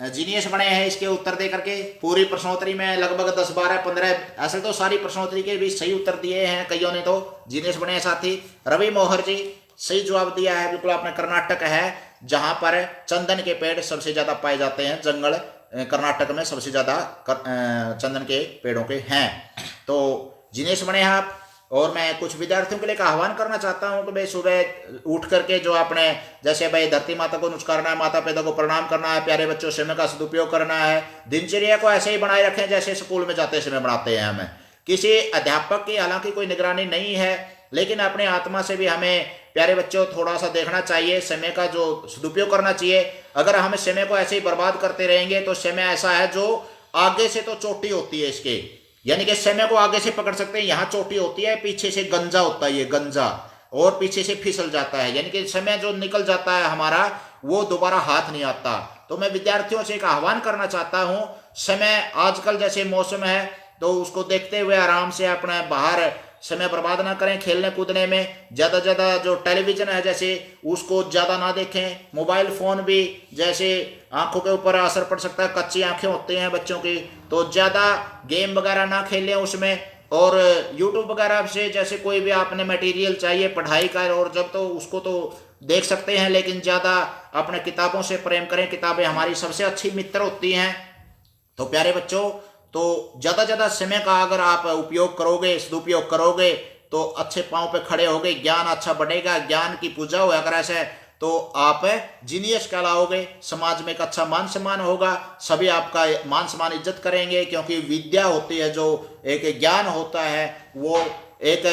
जीनियस बने हैं इसके उत्तर दे करके। पूरी प्रश्नोत्तरी में लगभग 10, 12, 15 ऐसे तो सारी प्रश्नोत्तरी के भी सही उत्तर दिए हैं कईयों ने, तो जीनियस बने हैं साथी। रवि मोहर जी सही जवाब दिया है बिल्कुल आपने। कर्नाटक है जहां पर चंदन के पेड़ सबसे ज्यादा पाए जाते हैं, जंगल कर्नाटक में सबसे ज्यादा चंदन के पेड़ों के हैं। तो जीनियस बने हैं आप। और मैं कुछ विद्यार्थियों के लिए आह्वान करना चाहता हूं कि भाई सुबह उठ करके जो आपने, जैसे भाई धरती माता को नमस्कारना है, माता पिता को प्रणाम करना है, प्यारे बच्चों समय का सदुपयोग करना है, दिनचर्या को ऐसे ही बनाए रखें जैसे स्कूल में जाते समय बनाते हैं हमें। किसी अध्यापक की हालांकि कोई निगरानी नहीं है, लेकिन अपने आत्मा से भी हमें प्यारे बच्चों थोड़ा सा देखना चाहिए, समय का जो सदुपयोग करना चाहिए। अगर हम समय को ऐसे ही बर्बाद करते रहेंगे तो समय ऐसा है जो आगे से तो चोटी होती है इसके, यानी कि समय को आगे से पकड़ सकते हैं, यहाँ चोटी होती है, पीछे से गंजा होता है ये गंजा, और पीछे से फिसल जाता है, यानी कि समय जो निकल जाता है हमारा वो दोबारा हाथ नहीं आता। तो मैं विद्यार्थियों से एक आह्वान करना चाहता हूं, समय आजकल जैसे मौसम है तो उसको देखते हुए आराम से अपना बाहर समय बर्बाद ना करें खेलने कूदने में। ज़्यादा ज़्यादा जो टेलीविज़न है जैसे उसको ज़्यादा ना देखें, मोबाइल फ़ोन भी जैसे आंखों के ऊपर असर पड़ सकता है, कच्ची आंखें होती हैं बच्चों की, तो ज़्यादा गेम वगैरह ना खेलें उसमें। और यूट्यूब वगैरह से जैसे कोई भी आपने मटेरियल चाहिए पढ़ाई का और जब तो उसको तो देख सकते हैं, लेकिन ज़्यादा अपने किताबों से प्रेम करें, किताबें हमारी सबसे अच्छी मित्र होती हैं। तो प्यारे बच्चों, तो ज़्यादा ज़्यादा समय का अगर आप उपयोग करोगे, सदुपयोग करोगे तो अच्छे पाँव पे खड़े होगे, ज्ञान अच्छा बढ़ेगा, ज्ञान की पूजा होगा अगर ऐसा है तो आप जीनियस कहलाओगे, समाज में एक अच्छा मान सम्मान होगा, सभी आपका मान सम्मान इज्जत करेंगे, क्योंकि विद्या होती है जो एक ज्ञान होता है वो एक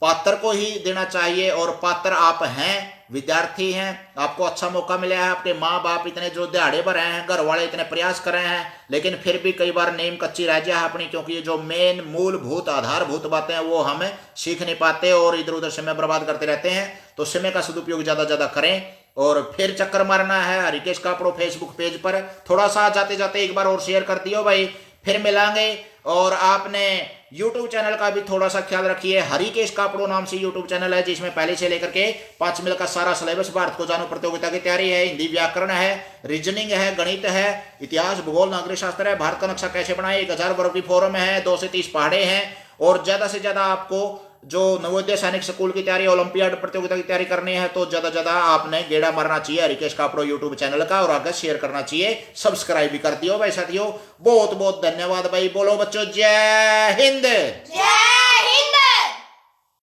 पात्र को ही देना चाहिए, और पात्र आप हैं, विद्यार्थी हैं, आपको अच्छा मौका मिला है। आपके माँ बाप इतने जो दिहाड़े पर रहे हैं, घर वाले इतने प्रयास कर रहे हैं, लेकिन फिर भी कई बार नींव कच्ची रह जाए अपनी, क्योंकि ये जो मेन मूलभूत आधारभूत बातें हैं वो हम सीख नहीं पाते और इधर उधर समय बर्बाद करते रहते हैं। तो समय का सदुपयोग ज़्यादा ज़्यादा करें। और फिर चक्कर मारना है हरिकेश कापड़ो फेसबुक पेज पर, थोड़ा सा जाते जाते एक बार और शेयर कर दियो भाई, फिर मिलांगे। और आपने YouTube चैनल का भी थोड़ा सा ख्याल रखिए, हरिकेश कापड़ो नाम से YouTube चैनल है जिसमें पहले से लेकर के 5 मिनट का सारा सिलेबस भारत को जानो प्रतियोगिता की तैयारी है, हिंदी व्याकरण है, रीजनिंग है, गणित है, इतिहास भूगोल नागरिक शास्त्र है, भारत का नक्शा कैसे बनाए, 1000 वर्ग की फोरम है, 2 से 30 पहाड़े हैं। और ज्यादा से ज्यादा आपको जो नवोदय सैनिक स्कूल की तैयारी, ओलंपियाड प्रतियोगिता की तैयारी करनी है तो ज्यादा ज्यादा आपने गेड़ा मारना चाहिए हरिकेश कापड़ो यूट्यूब चैनल का, और आगे शेयर करना चाहिए, सब्सक्राइब भी कर दियो भाई साथियों। बहुत बहुत धन्यवाद भाई। बोलो बच्चों जय हिंद।